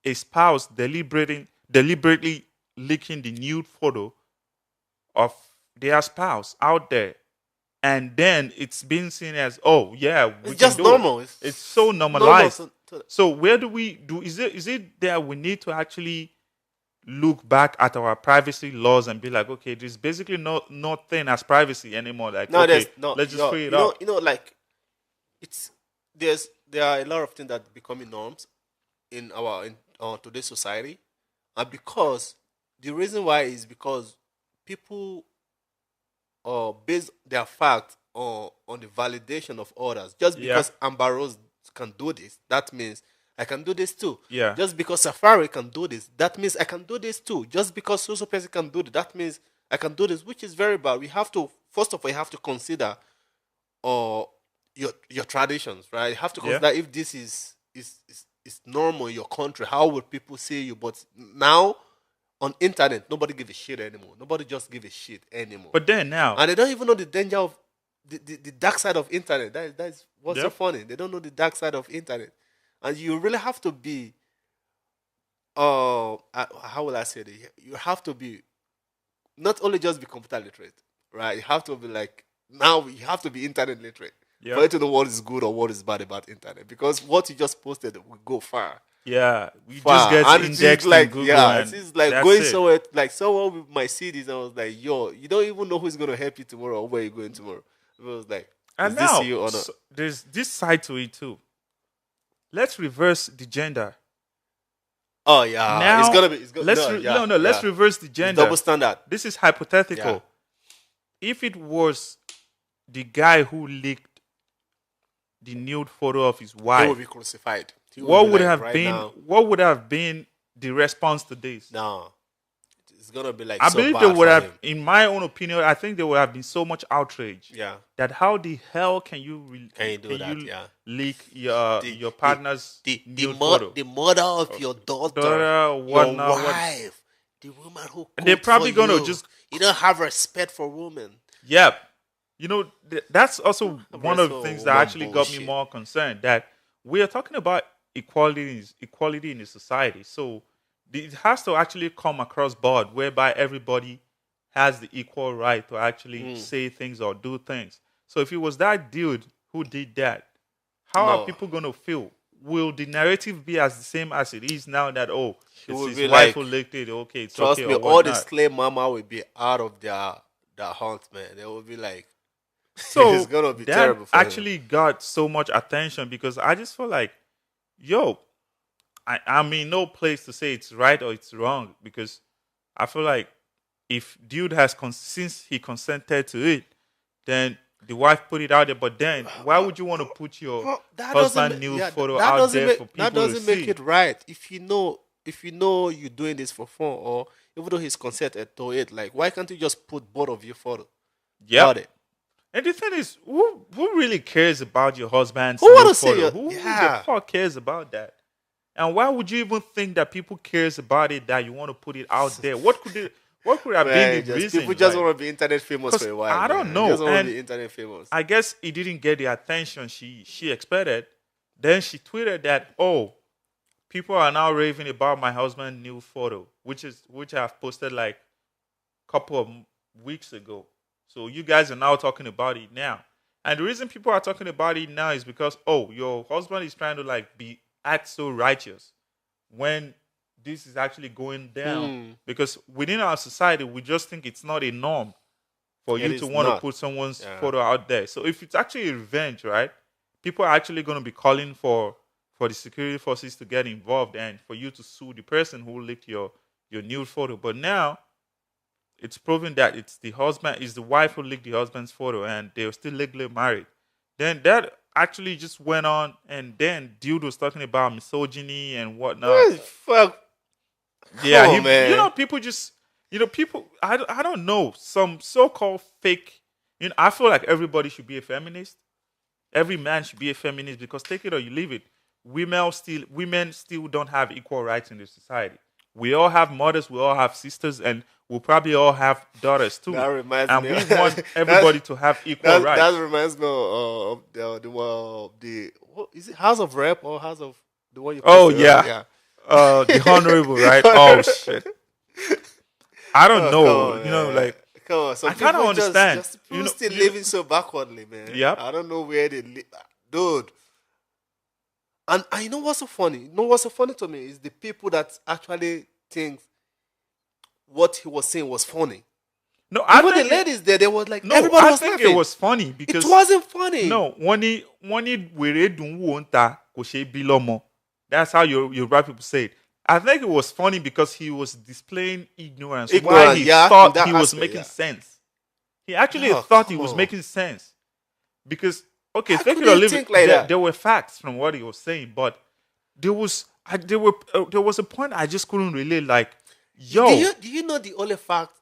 a spouse deliberately leaking the nude photo of their spouse out there, and then it's being seen as, oh yeah, we It's can just do normal. it. It's so normal. normalized. So where do we do? Is it that we need to actually look back at our privacy laws and be like, okay, there's basically nothing as privacy anymore. Like, No, okay, there's no. let's just No, free it up. like it's there are a lot of things that are becoming norms in our today's society, and because the reason why is because people base their fact on the validation of others. Just Yeah. because Amber Rose can do this, that means I can do this too. Yeah. Just because Safari can do this, that means I can do this too. Just because Social Person can do it, that means I can do this, which is very bad. We have to first of all you have to consider your traditions, right? You have to Yeah. consider if this is normal in your country. How would people see you? But now On internet, nobody give a shit anymore. Nobody just give a shit anymore. But then now, And they don't even know the danger of the dark side of internet. That's what's so yep. funny. They don't know the dark side of internet. And you really have to be how will I say it? You have to be not only just be computer literate, right? You have to be like now you have to be internet literate for you Yep. to know what is good or what is bad about internet. Because what you just posted will go far. Yeah, we just Far. get And it is indexed in like Google, yeah, and it is like that's going it. somewhere like someone with my CDs and I was like, yo, you don't even know who's gonna help you tomorrow or where you're going tomorrow. It was like, And is this now you or not? there's this side to it too. Let's reverse the gender. Oh yeah. It's Now, gonna be it's gonna let's no, re- yeah, no, no, let's yeah. reverse the It's gender. double standard. This is hypothetical. Yeah. If it was the guy who leaked the nude photo of his He wife, will be crucified. He will what be would like, have right been now, what would have been the response to this? no. It's gonna be like I so believe bad there would for have, him. in my own opinion, I think there would have been so much outrage Yeah. that how the hell can you Can you do that? Yeah. leak The- your partner's the nude photo? the mother of your daughter, Daughter, your whatnot, what- wife, the woman who And they're cooked probably for gonna you. just- you don't have respect for women. Yep. You know, that's also one of the so things that woman actually got me bullshit. more concerned, that we are talking about equality in the society. So it has to actually come across board whereby everybody has the equal right to actually say things or do things. So if it was that dude who did that, how are No. people going to feel? Will the narrative be as the same as it is now that, oh, it's will his be wife like, who leaked it, okay, it's Trust okay, me, or all the whatnot. slave mama will be out of their hunt, man. They will be like, So it's gonna be that terrible for him. actually got so much attention because I just feel like, yo, I'm in no place to say it's right or it's wrong, because I feel like if dude has since he consented to it, then the wife put it out there. But then why would you want to put your Well, that husband doesn't nude yeah, photo that out doesn't there make, for people that to doesn't see? make it right. If you know you're doing this for fun, or even though he's consented to it, like why can't you just put both of you photo Yep. out it? And the thing is, who really cares about your husband's Who wanna nude see photo? your- Who yeah. the fuck cares about that? And why would you even think that people cares about it, that you want to put it out there? What could have Man, been the reason? people just like- want to be internet famous 'Cause for a while. I don't man. know, Just want to and be internet famous. I guess it didn't get the attention she expected. Then she tweeted that, oh, people are now raving about my husband's new photo, which I've posted like a couple of weeks ago. So you guys are now talking about it now. And the reason people are talking about it now is because, oh, your husband is trying to like act so righteous when this is actually going down. Because within our society, we just think it's not a norm for It you to is want to not. put someone's Yeah. photo out there. So if it's actually revenge, right? People are actually going to be calling for the security forces to get involved and for you to sue the person who leaked your nude photo. But now it's proven that it's the wife who leaked the husband's photo, and they're still legally married. Then that actually just went on, and then dude was talking about misogyny and whatnot. What the fuck? Yeah, Come on, man. you know, people just, people, I don't know, some so-called fake, I feel like everybody should be a feminist. Every man should be a feminist, because take it or you leave it, women still don't have equal rights in this society. We all have mothers, we all have sisters, and we'll probably all have daughters too. That reminds and me we of- want everybody to have equal rights. That reminds me of the what is it, House of Rep or House of the one you Oh, posted yeah. earlier? The honorable, right? Oh shit. I don't know. Come on, man. Like, Come on. Some I kinda people understand. Just people You know- still you- living so backwardly, man. Yep. I don't know where they live, dude. And you know what's so funny? You know what's so funny to me is the people that actually think what he was saying was funny. no, I Even the think ladies there, they was like no, everybody I was think laughing. it was funny because It wasn't funny. no, wọ́n ní wèrè dùn wò ń ta kò ṣe bí lọ́mọ. That's how Yoruba people say it. I think it was funny because he was displaying ignorance. Why Ignorant, he yeah, thought in that he was aspect, making yeah. sense. He actually Oh, thought he come was on. making sense. Because, okay, How take could it or you leave think it. like that? There were facts from what he was saying, but there was a point I just couldn't relate. Like, yo, Do you know the only fact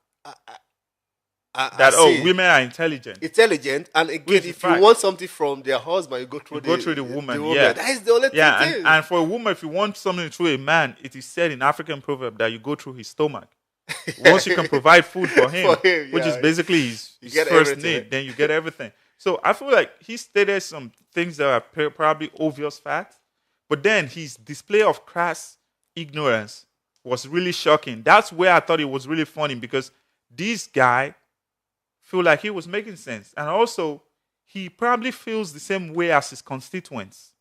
that see women are intelligent. intelligent, and again, Which is if fact. you want something from their husband, you go through the woman, yeah. That is the only thing. Yeah, and for a woman, if you want something through a man, it is said in African proverb that you go through his stomach. Once you can provide food for For him, him, which is yeah. basically You his get first everything. need, then you get everything. So I feel like he stated some things that are probably obvious facts, but then his display of crass ignorance was really shocking. That's where I thought it was really funny because this guy feel like he was making sense, and also he probably feels the same way as his constituents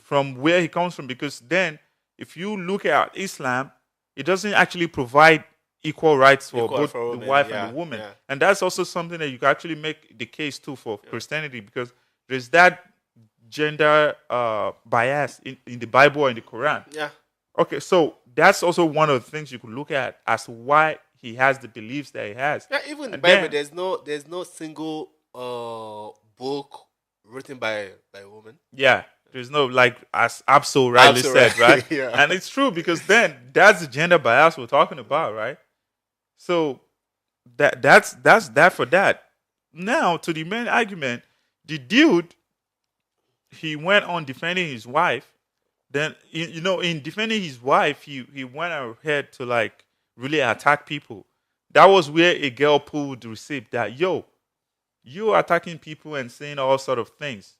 from where he comes from. Because then, if you look at Islam, it doesn't actually provide equal rights for Equal both for the women, wife and the yeah, woman, yeah. and that's also something that you can actually make the case too for Christianity, because there's that gender bias in the Bible and the Quran. Yeah. Okay, so that's also one of the things you could look at as to why he has the beliefs that he has. Yeah, even in the And Bible, then, there's no single book written by a woman. yeah, there's no, like, as Absol rightly Absolutely said, right? right. Yeah. And it's true, because then that's the gender bias we're talking about, right? So that's that for that. Now to the main argument, the dude, he went on defending his wife. Then in defending his wife, he went ahead to like really attack people. That was where a girl pulled the receipt that, yo, you are attacking people and saying all sort of things,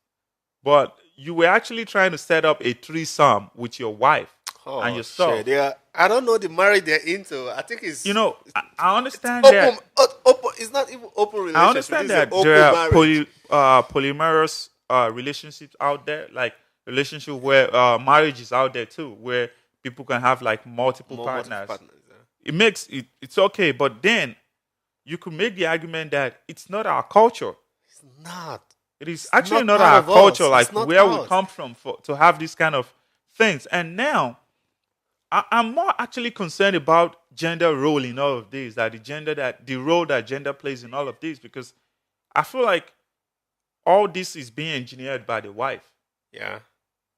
but you were actually trying to set up a threesome with your wife and Oh yourself. shit! Yeah, I don't know the marriage they're into. I think it's I understand open. that. Open. It's not even open I relationship. understand This is an that open there are marriage. polyamorous relationships out there, like relationship where marriage is out there too, where people can have like multiple Multiple partners. partners. Yeah. It's okay, but then you could make the argument that it's not our culture. It's not. It is It's actually not not part our of culture, us. like It's not where we ours. come from, to have these kind of things. And now I'm more actually concerned about gender role in all of this, that the role that gender plays in all of this, because I feel like all this is being engineered by the wife. Yeah,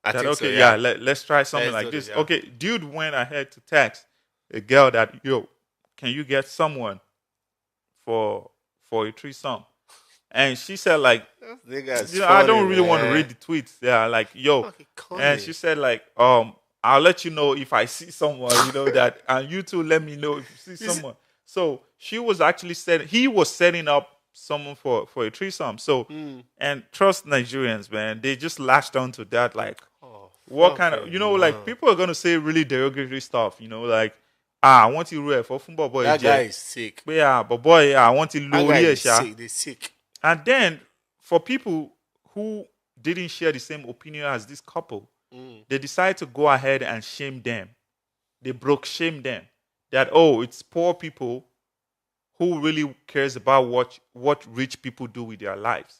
I That, think so. okay, Yeah, yeah, let's try something let's like do this. this. Yeah. Okay, dude went ahead to text a girl that, yo, can you get someone for a threesome? And she said like, Nigga is I funny, don't really want to man. read the tweets. Yeah, like, yo. Fucking And corny. she said like, I'll let you know if I see someone, that, and you too let me know if you see Is it- someone. So he was setting up someone for a threesome. So, and trust Nigerians, man, they just latched onto that. Like, Oh, what kind of, fucking like, no. people are gonna say really derogatory stuff, like, I want you real for football boy, That yeah. guy is sick. Yeah, but boy, yeah, I want you That low, guy yeah, is sha. sick. They sick. And then for people who didn't share the same opinion as this couple, they decided to go ahead and shame them. They shame them that, oh, it's poor people who really cares about what rich people do with their lives.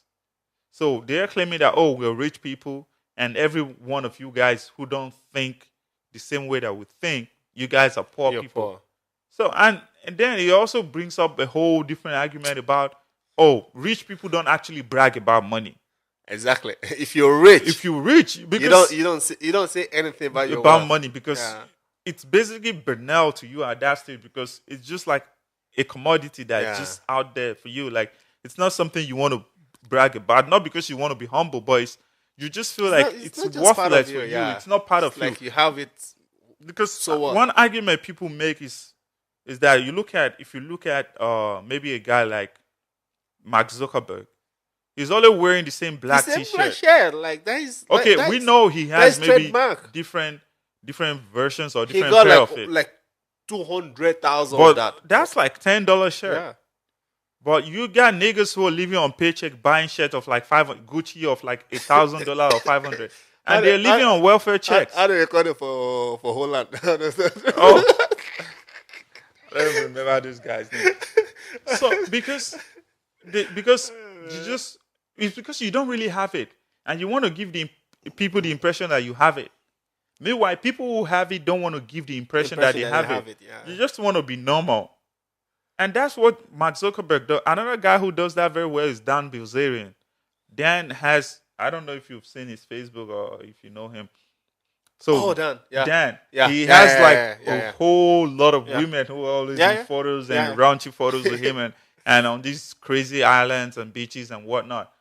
So they're claiming that, oh, we're rich people, and every one of you guys who don't think the same way that we think, you guys are poor You're people. poor. So and then it also brings up a whole different argument about, oh, rich people don't actually brag about money. Exactly. If you're rich, If you're rich, because you don't say anything about your about wealth. money, because Yeah. it's basically banal to you at that stage, because it's just like a commodity that's Yeah. just out there for you. Like, it's not something you want to brag about, not because you want to be humble, but you just feel like It's it's not just part of worthless you. for you. Yeah. It's not part It's of like you. you have it. Because So what? one argument people make is that if you look at maybe a guy like Mark Zuckerberg, he's always wearing the same The black same t-shirt. black shirt. Like that is. Okay, that we is- know he has that's maybe trademark. different versions or He different got pair of it. like 200,000 of But that. that's like $10 shirt. Yeah. But you got niggas who are living on paycheck buying shirt of like Gucci of like $1,000 or 500, How and they- they're living how- on welfare checks. How do they call it for Holland? Oh, I don't remember this guy's name. So because it's because you don't really have it, and you want to give the people the impression that you have it. Meanwhile, people who have it don't want to give the impression that they have it. Yeah. You just want to be normal. And that's what Mark Zuckerberg does. Another guy who does that very well is Dan Bilzerian. Dan has, I don't know if you've seen his Facebook or if you know him. So Oh, Dan. Yeah. Dan, Yeah. he Yeah, has yeah, like yeah, yeah, a yeah. whole lot of Yeah. women who are always Yeah, in yeah. photos Yeah, and yeah. raunchy photos with him and on these crazy islands and beaches and whatnot.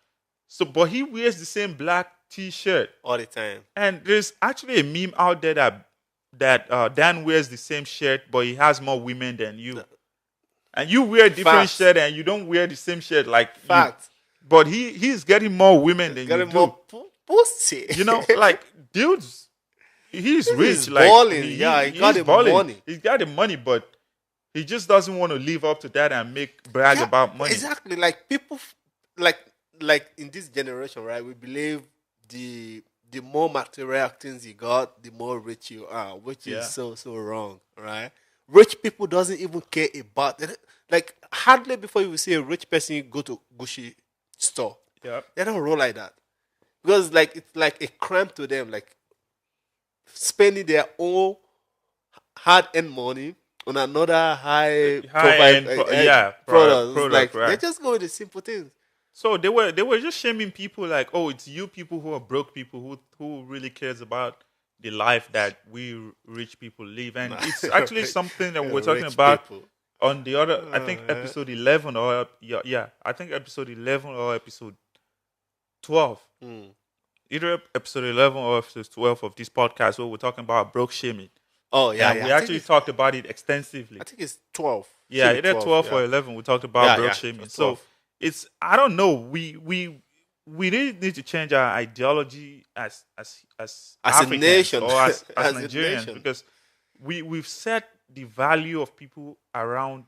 So, but he wears the same black T-shirt. All the time. And there's actually a meme out there that Dan wears the same shirt, but he has more women than you. and you wear different Facts. shirt and you don't wear the same shirt like you. Fact. But he's getting more women than you Getting do. more pussy. You know, like dudes, he's rich. He's Like balling. Yeah, he got he's the balling. money. He's got the money, but he just doesn't want to live up to that and brag Yeah, about money. exactly. Like people, like in this generation, right? We believe the more material things you got, the more rich you are, which Yeah. is so wrong, right? Rich people doesn't even care about it. Like hardly before you will see a rich person go to Gucci store. Yeah. They don't roll like that because like it's like a crime to them, like spending their own hard-earned money on another high profile High-end products. product, Like right. they just go with the simple things. So they were just shaming people like, oh, it's you people who are broke people who really cares about the life that we rich people live, and it's actually something that we're talking Rich about people. on the other. I think episode 11 or yeah, I think episode 11 or episode 12. Either episode 11 or episode 12 of this podcast where we're talking about broke shaming. Oh yeah, And yeah. we actually talked about it extensively. I think it's 12. Yeah, Should be either 12 yeah. or 11, we talked about Yeah, broke yeah, shaming. it's So 12. it's, I don't know, we really need to change our ideology as a Africans nation. or as As a Nigerians, nation. because we've set the value of people around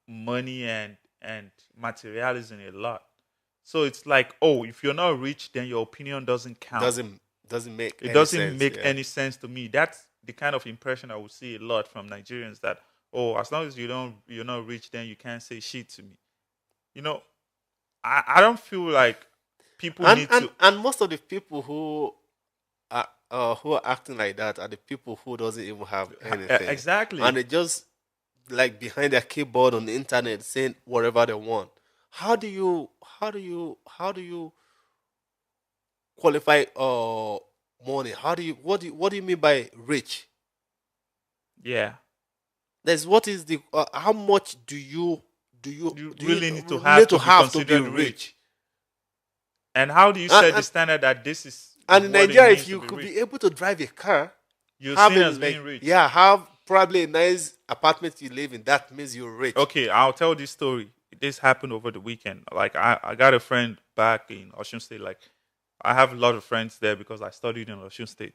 money and materialism a lot. So it's like, oh, if you're not rich, then your opinion doesn't count. Doesn't make It any doesn't sense, make yeah. any sense to me. That's the kind of impression I would see a lot from Nigerians, that, oh, as long as you're not rich, then you can't say shit to me. You know, I don't feel like people need to. And most of the people who are acting like that are the people who doesn't even have anything. Exactly. And they just like behind their keyboard on the internet saying whatever they want. How do you qualify money? What do you mean by rich? Yeah. There's what is the how much do you really need to need have to be have to be considered rich? And how do you set the standard that this is? And in what it Nigeria, means if you to could rich? be able to drive a car, You're have seen a, as being like, rich. yeah, have probably a nice apartment you live in, that means you're rich. Okay, I'll tell this story. This happened over the weekend. Like I got a friend back in Osun State. Like I have a lot of friends there because I studied in Osun State.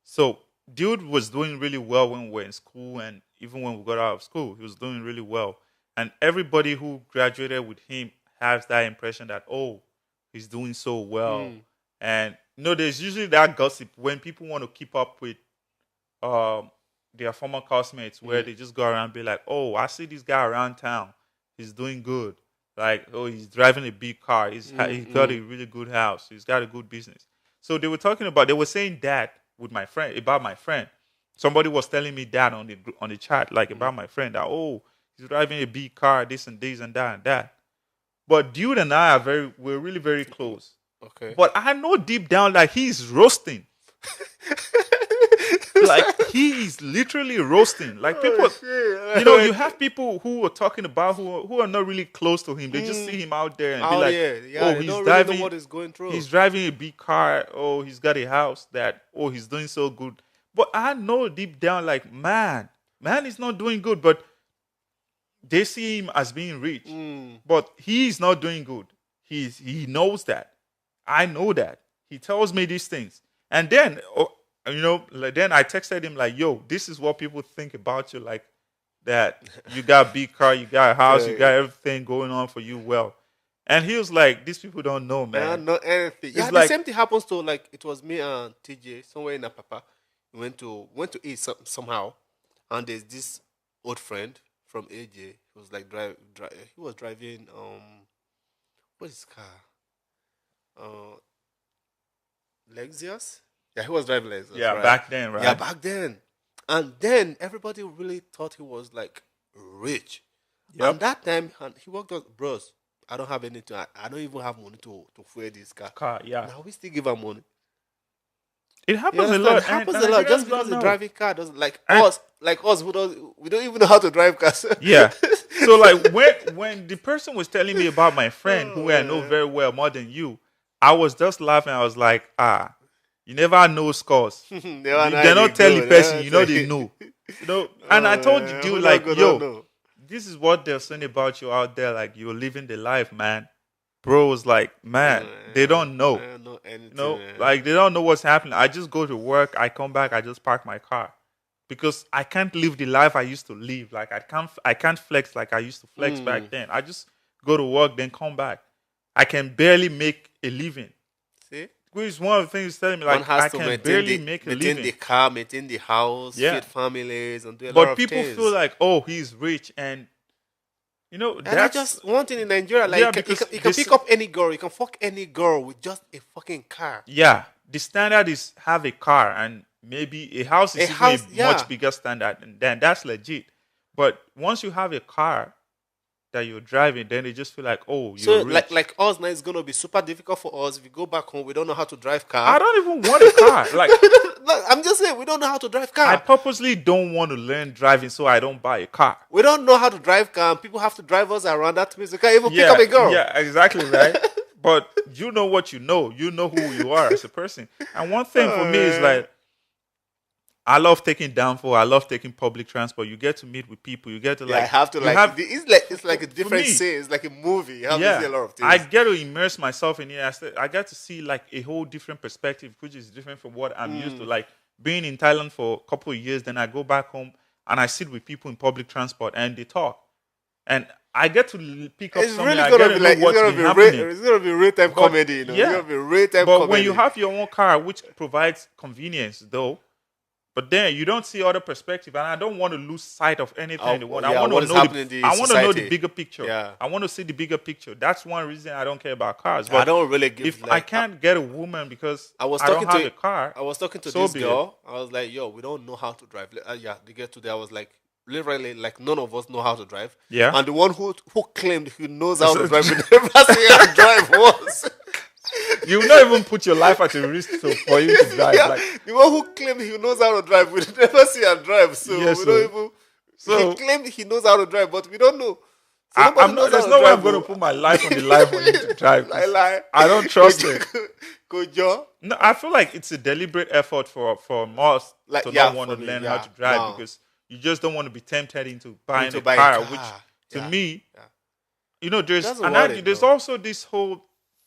So dude was doing really well when we were in school, and even when we got out of school, he was doing really well. And everybody who graduated with him has that impression that, oh, he's doing so well. And there's usually that gossip when people want to keep up with their former classmates, where they just go around and be like, oh, I see this guy around town. He's doing good. Like, oh, he's driving a big car. He's got a really good house. He's got a good business. So they were saying that about my friend. Somebody was telling me that on the chat, like about my friend, that, oh, he's driving a big car, this and that and that. But dude and I we're really very close. Okay. But I know deep down, like, he's roasting. Like, he is literally roasting. Like, people, you have people who are talking about who are not really close to him. They just see him out there and be like, oh, they he's don't really driving know what is going through. He's driving a big car. Oh, he's got a house he's doing so good. But I know deep down, like, man is not doing good. But they see him as being rich. But he's not doing good. He knows that. I know that. He tells me these things. And then, then I texted him like, yo, this is what people think about you. Like, that you got a big car, you got a house, you got everything going on for you well. And he was like, these people don't know, man. They don't know anything. Yeah, like, the same thing happens to, like, it was me and TJ somewhere in Apapa. We went to eat somehow, and there's this old friend from AJ. He was like he was driving what is his car? Lexus. Yeah, he was driving Lexus. Yeah, right? back then, right? Yeah, back then. And then everybody really thought he was like rich. Yep. And that time, and he walked out, bros, I don't have anything. I don't even have money to fuel this car. Yeah. Now we still give her money. It happens a It lot. happens and a lot. Nigerians Just because don't the know. driving car doesn't like us who don't, we don't even know how to drive cars. Yeah. So like when the person was telling me about my friend who I know very well more than you, I was just laughing. I was like, you never know scores. They don't tell the person, they know. And I told the dude, like, yo, this is what they're saying about you out there. Like, you're living the life, man. Bros, like, man, they don't I know. don't know anything, man. Like, they don't know what's happening. I just go to work, I come back, I just park my car. Because I can't live the life I used to live. Like, I can't flex like I used to flex back then. I just go to work, then come back. I can barely make a living. See? Which is one of the things telling me, One like, has I to can maintain barely the make a maintain living. the car, maintain the house, Yeah. feed families, and do a lot But of people things. feel like, oh, he's rich, and and that's that's just one thing in Nigeria. Like, Yeah, you because can this- pick up any girl, you can fuck any girl with just a fucking car. yeah. The standard is have a car, and maybe a house is much bigger standard, and then that's legit. But once you have a car that you're driving, then they just feel like, oh, you're So rich. like us now, it's gonna be super difficult for us if we go back home. We don't know how to drive car. I don't even want a car. Like, Look, I'm just saying we don't know how to drive car. I purposely don't want to learn driving so I don't buy a car. We don't know how to drive car, and people have to drive us around. That means we can't even pick up a girl. Yeah, exactly, right? But you know what you know. You know who you are as a person. And one thing for me is like, I love taking downfall. I love taking public transport. You get to meet with people. You get to I have to it's like a different me, scene. It's like a movie. You have to see a lot of things. I get to immerse myself in it. I get to see like a whole different perspective, which is different from what I'm used to. Like being in Thailand for a couple of years, then I go back home and I sit with people in public transport and they talk. And I get to pick up It's something. really I gonna get be to like know what's been happening. it's gonna be real time comedy. You know, yeah. it's gonna be real time But comedy. when you have your own car, which provides convenience, though, but then you don't see other perspective, and I don't want to lose sight of anything in the world. I want what to is know happening in the I want to know the society. bigger picture. Yeah. I want to see the bigger picture. That's one reason I don't care about cars. I But don't really give. if like, I can't get a woman because I, was don't talking have to a car, I was talking to so this be it. girl. I was like, "Yo, we don't know how to drive." Yeah, they get today. I was like, literally, like none of us know how to drive. Yeah. And the one who claimed he knows how to drive, we never see how to drive once. you will not even put your life at a risk for you to drive. Yeah, Like, the one who claimed he knows how to drive, we never see him drive. So Yes, we sir. don't even. So- he claimed he knows how to drive, but we don't know. So nobody I'm knows not, there's how no to way drive. I'm going to put my life on the line for you to drive. Lie. I don't trust it. Kojo. No, I feel like it's a deliberate effort for most Like, to yeah, not want to for me, learn yeah, how to drive no. because you just don't want to be tempted into buying Into a buying car, car, which to yeah, me, yeah. there's Doesn't worry, there's though. also this whole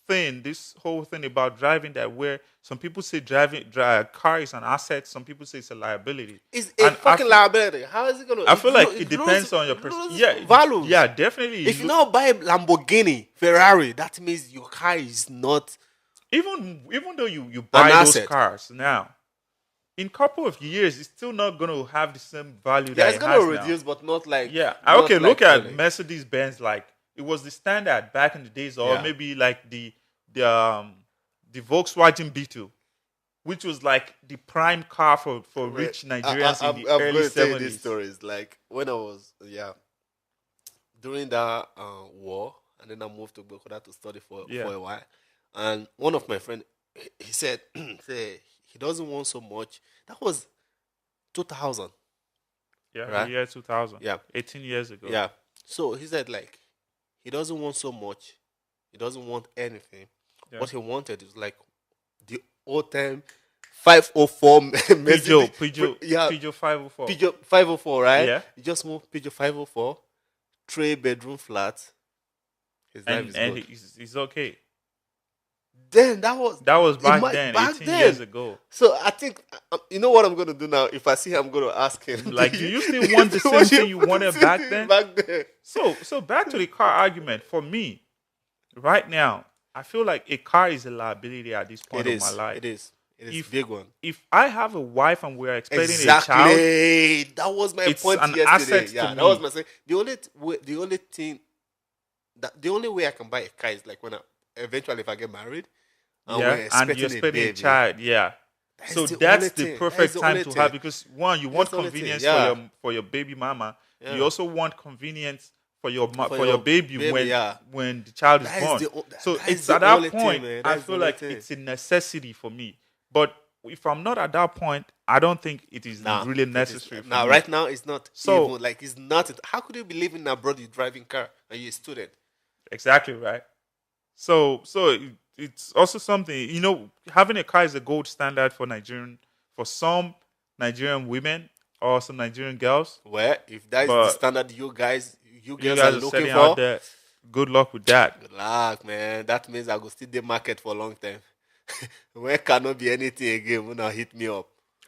thing about driving that where some people say drive car is an asset, some people say it's a liability. It's a And fucking liability. How is it gonna? I feel like it loses- depends on your loses yeah, values. yeah, definitely. If you now buy a Lamborghini, Ferrari, that means your car is not. even though you buy those asset. cars now, in couple of years, it's still not going to have the same value Yeah, that it's it gonna has reduce, now. but not like. Yeah. not Okay. like Look at really. Mercedes Benz. Like it was the standard back in the days, or Yeah. maybe like the Volkswagen Beetle, which was like the prime car for rich Nigerians in the I'm early going to tell you these 70s. stories. Like when I was during that war, and then I moved to Bokoda to study for a while. And one of my friends, he said, say he doesn't want so much. That was 2000. Yeah, Right? the year 2000. Yeah. 18 years ago. Yeah. So he said like he doesn't want so much. He doesn't want anything. Yeah. What he wanted is like the old time 504 Mercedes. Peugeot 504. Peugeot 504, right? Yeah. You just move Peugeot 504, 3-bedroom flat. His life is and good. he's okay. Then that was Back might- then, back 18 then. years ago. So I think you know what I'm gonna do now. If I see him, I'm gonna ask him. Like, do you still want the same thing you wanted back then? Back then. So back to the car argument. For me, right now, I feel like a car is a liability at this point It of my is. life. It is. It is If- a big one. If I have a wife and we're expecting Exactly. a child, That was my It's point an yesterday. asset to Yeah, that me. was my say. The only way I can buy a car is like when eventually if I get married. And we're and expecting you're expecting a baby. child, yeah. So the that's only the thing. perfect That's the time only to thing. have because one, you want the only thing, convenience yeah. for your baby mama. Yeah. You also want convenience for your For your your baby, baby, yeah. when the child is That is born. the- that is it's the at that only thing, point man. I That is feel the only like thing. it's a necessity for me. But if I'm not at that point, I don't think it is really necessary. For Now, me. right now, it's not. So- Even, like it's not. How could you be living abroad? You driving car and you're a student. Exactly right. So it's also something, having a car is a gold standard for some Nigerian women or some Nigerian girls. Well, if that is But- the standard, you guys, you You girls are guys are looking setting out for, there. Good luck with that. good luck, man. That means I go still the market for a long time. Where cannot be anything again when I hit me up.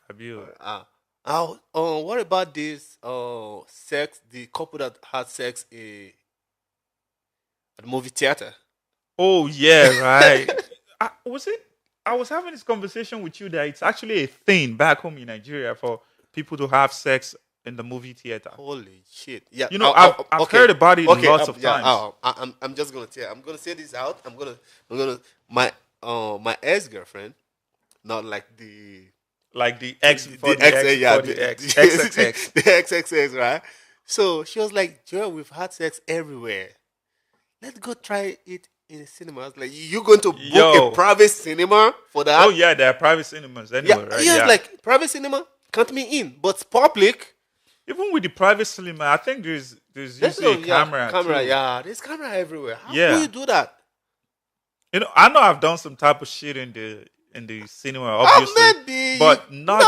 Have you? What about this sex? The couple that had sex at the movie theater. Oh yeah, right. Was it? I was having this conversation with you that it's actually a thing back home in Nigeria for people to have sex in the movie theater. Holy shit! Yeah. You know, I've Okay. heard about it Okay. lots of Yeah. times. I'm just gonna say. I'm gonna say this out. My my ex girlfriend, not like Like the X before the the X, X yeah, before the X, XXX. the XXX, right? So she was like, Joel, we've had sex everywhere. Let's go try it in a cinema. I was like, you going to book a Yo, private cinema for oh that? yeah, there are private cinemas Yeah, anyway, right? yes, Yeah. like private cinema, count me in. But public, Even with the private cinema, I think there's there's usually no, a yeah, camera camera, too. yeah, there's camera everywhere. How do Yeah. you do that? You know, I know I've done some type of shit in the cinema, obviously, Maybe but no,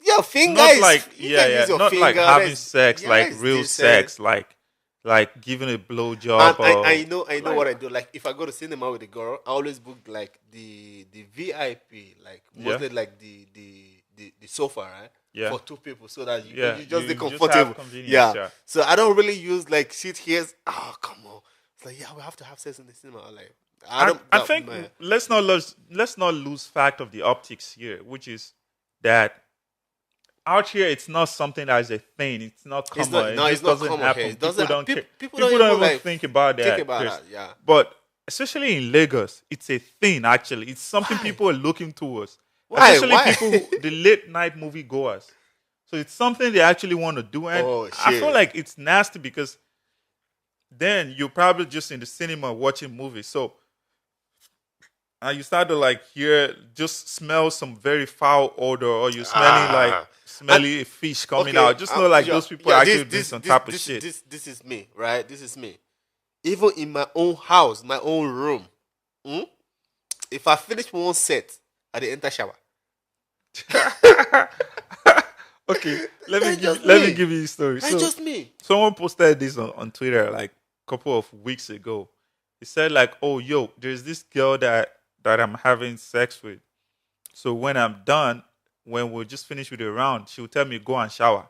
your finger not is, like you yeah, can yeah, use your not like finger. having sex, Yeah, like it's real decent. sex, like giving a blowjob And or I know like what I do. Like if I go to cinema with a girl, I always book like the VIP, like yeah, mostly like the sofa, right? yeah, For two people, so that yeah. you just be You just have comfortable. convenience, Yeah. yeah. So I don't really use like sit here. Oh come on! It's like yeah, we have to have sex in the cinema. I'm like I don't. I That, think man. let's not lose fact of the optics here, which is that out here it's not something that is a thing. It's not It's common. not. It No, it's just not doesn't common here. happen. It People doesn't. don't care. People People don't don't even even like think about think that, about Chris. that. Yeah. But especially in Lagos, it's a thing. Actually, it's something Why? people are looking towards. Why? Especially Why? people, the late night movie goers. So it's something they actually want to do, and Oh I feel shit. like it's nasty because then you're probably just in the cinema watching movies. So and you start to like hear just smell some very foul odor or you're smelling like And smelly fish coming okay, out. Just know like yeah, those people are actually doing this some type of this shit. this is me, right? This is me. Even in my own house, my own room, hmm, if I finish one set, I dey enter shower. Okay, That's just let me me. give you a story. That's So just me. someone posted this on Twitter like a couple of weeks ago. He said like, "Oh, yo, there's this girl that I'm having sex with. So when I'm done, when we're just finished with the round, she'll tell me go and shower.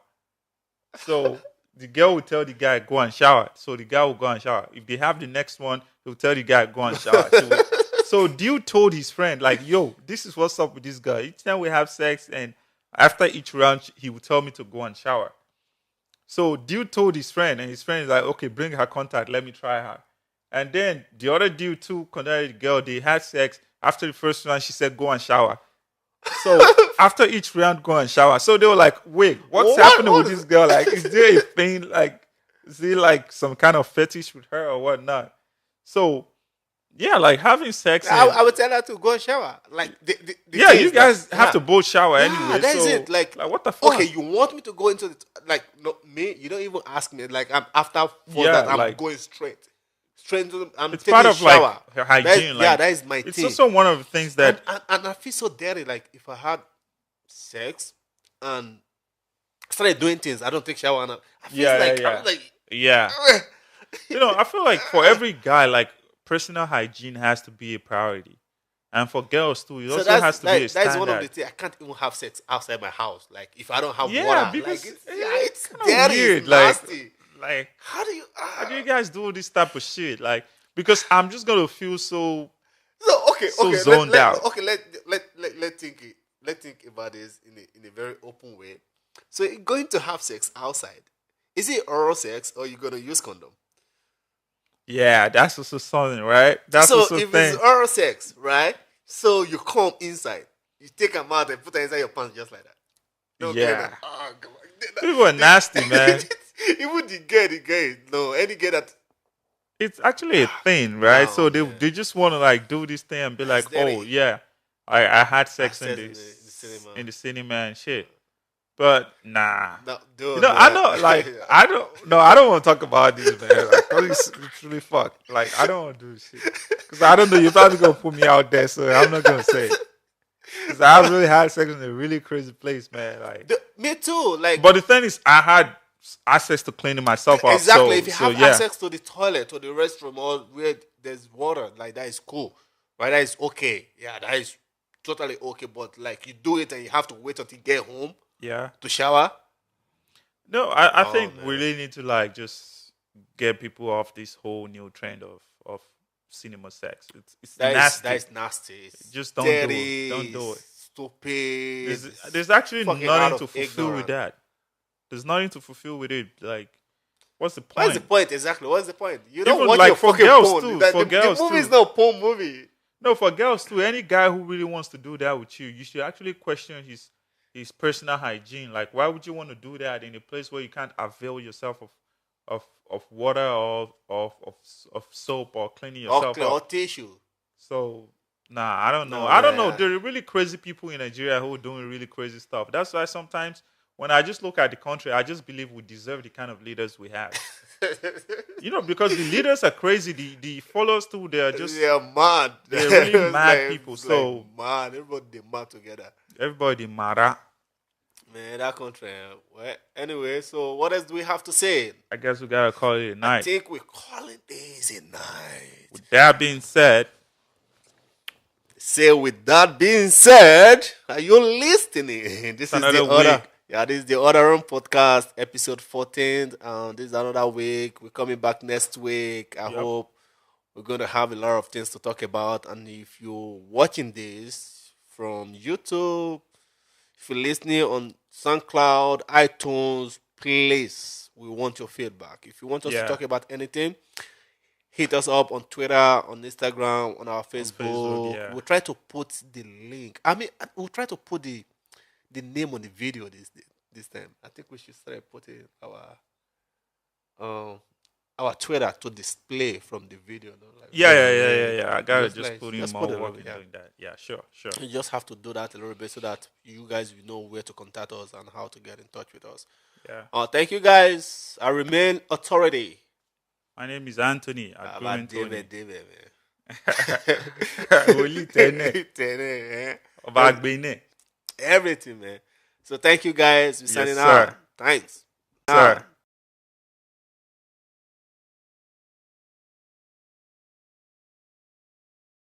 So the girl will tell the guy go and shower. So the guy will go and shower. If they have the next one, he'll tell the guy go and shower. So dude told his friend like, "Yo, this is what's up with this guy. Each time we have sex, and after each round, he will tell me to go and shower." So dude told his friend, and his friend is like, "Okay, bring her contact. Let me try her." And then the other dude too contacted the girl. They had sex. After the first round, she said, "Go and shower." So after each round, go and shower. So they were like, "Wait, what's happening What with is this girl? Like, is there a thing? Like, is there like some kind of fetish with her or whatnot?" So yeah, like having sex and I would tell her to go and shower. Like the yeah, thing you is that, guys have yeah. to both shower Yeah, anyway. that is So it. Like, what the fuck? okay, you want me to go into the like no me? You don't even ask me. Like, I'm after for Yeah, that, I'm like- going straight into. I'm It's taking part a of shower. like her hygiene. That is, like, yeah, that is my it's thing. also one of the things that And I feel so dirty. Like if I had sex and started doing things, I don't take shower, and I feel Yeah, like yeah, yeah. I'm like. yeah. You know, I feel like for every guy, like personal hygiene has to be a priority, and for girls too, it So also has to be a that's standard. one of the things. I can't even have sex outside my house. Like if I don't have Yeah, water, because like it's, it's it's kinda dirty, weird, it's like- nasty. like, How do you? how do you guys do this type of shit? Like, because I'm just gonna feel so. So okay, So okay, zoned out. okay. Let think about this in a very open way. So you're going to have sex outside. Is it oral sex or you gonna use condom? Yeah, that's also something, right? That's So also if thing. it's oral sex, right? So you come inside, you take them out and put her inside your pants just like that. Don't get Yeah. that. Oh, come on. People are nasty, man. Even the guy, no, any guy that It's actually a thing, right? Wow, So man. they just want to like do this thing and be like, That's dirty. "Oh yeah, I had sex Had in sex this in in the cinema." the cinema and shit." But nah, no, you know, I know, like, I don't want to talk about this, man. Like, it's really fucked. Like, I don't want to do this shit because I don't know. You're probably gonna put me out there, so I'm not gonna say. Because I really had sex in a really crazy place, man. Like, Me too. Like but the thing is, I had access to cleaning myself up. Exactly. So If you have yeah, access to the toilet or the restroom or where there's water, like that is cool. Right? That is okay. Yeah, that is totally okay. But like you do it and you have to wait until you get home yeah. to shower. No, I Oh think we man. really need to like just get people off this whole new trend of cinema sex. It's That nasty. is nasty. It's Just don't do it. Don't dirty, do it. it's stupid, There's it's actually fucking out nothing of to fulfill with ignorance. that. There's nothing to fulfill with it. Like, what's the What's the point? point exactly? What's the point? You don't Even watch your like for fucking girls porn. too. That, For the girls movie is too. not a porn movie. No, for girls too. Any guy who really wants to do that with you, you should actually question his personal hygiene. Like, why would you want to do that in a place where you can't avail yourself of water or of soap or cleaning yourself Or up? tissue. So nah, I don't know. No I don't know. man. There are really crazy people in Nigeria who are doing really crazy stuff. That's why sometimes when I just look at the country, I just believe we deserve the kind of leaders we have. You know, because the leaders are crazy. The followers too, they are just They're mad. they're really It's mad people. it's So mad. Everybody they mad together. everybody mad. Man, that country. Well, anyway, so what else do we have to say? I guess we gotta call it a I night. think we're calling this a night. With that being said, So with that being said, are you listening? This is another the other. week. Yeah, this is the Other Room Podcast, episode 14. This is another week. We're coming back next week. I Yep. hope we're going to have a lot of things to talk about. And if you're watching this from YouTube, if you're listening on SoundCloud, iTunes, please, we want your feedback. If you want us to Yeah. talk about anything, hit us up on Twitter, on Instagram, on our Facebook. Facebook, yeah. We'll try to put the link. I mean, we'll try to put the name on the video this time. I think we should start putting our Twitter to display from the video. You know, like Yeah. I gotta Just just like- put in just more put it work on, in yeah. doing that. Yeah, sure. you just have to do that a little bit so that you guys will know where to contact us and how to get in touch with us. Yeah. Thank you guys. I remain authority. My name is Anthony. About David. David, man. Holy Tene. Man. Ọba Agbene. Everything, man. So thank you guys. We're signing sir. out. Thanks. Sir.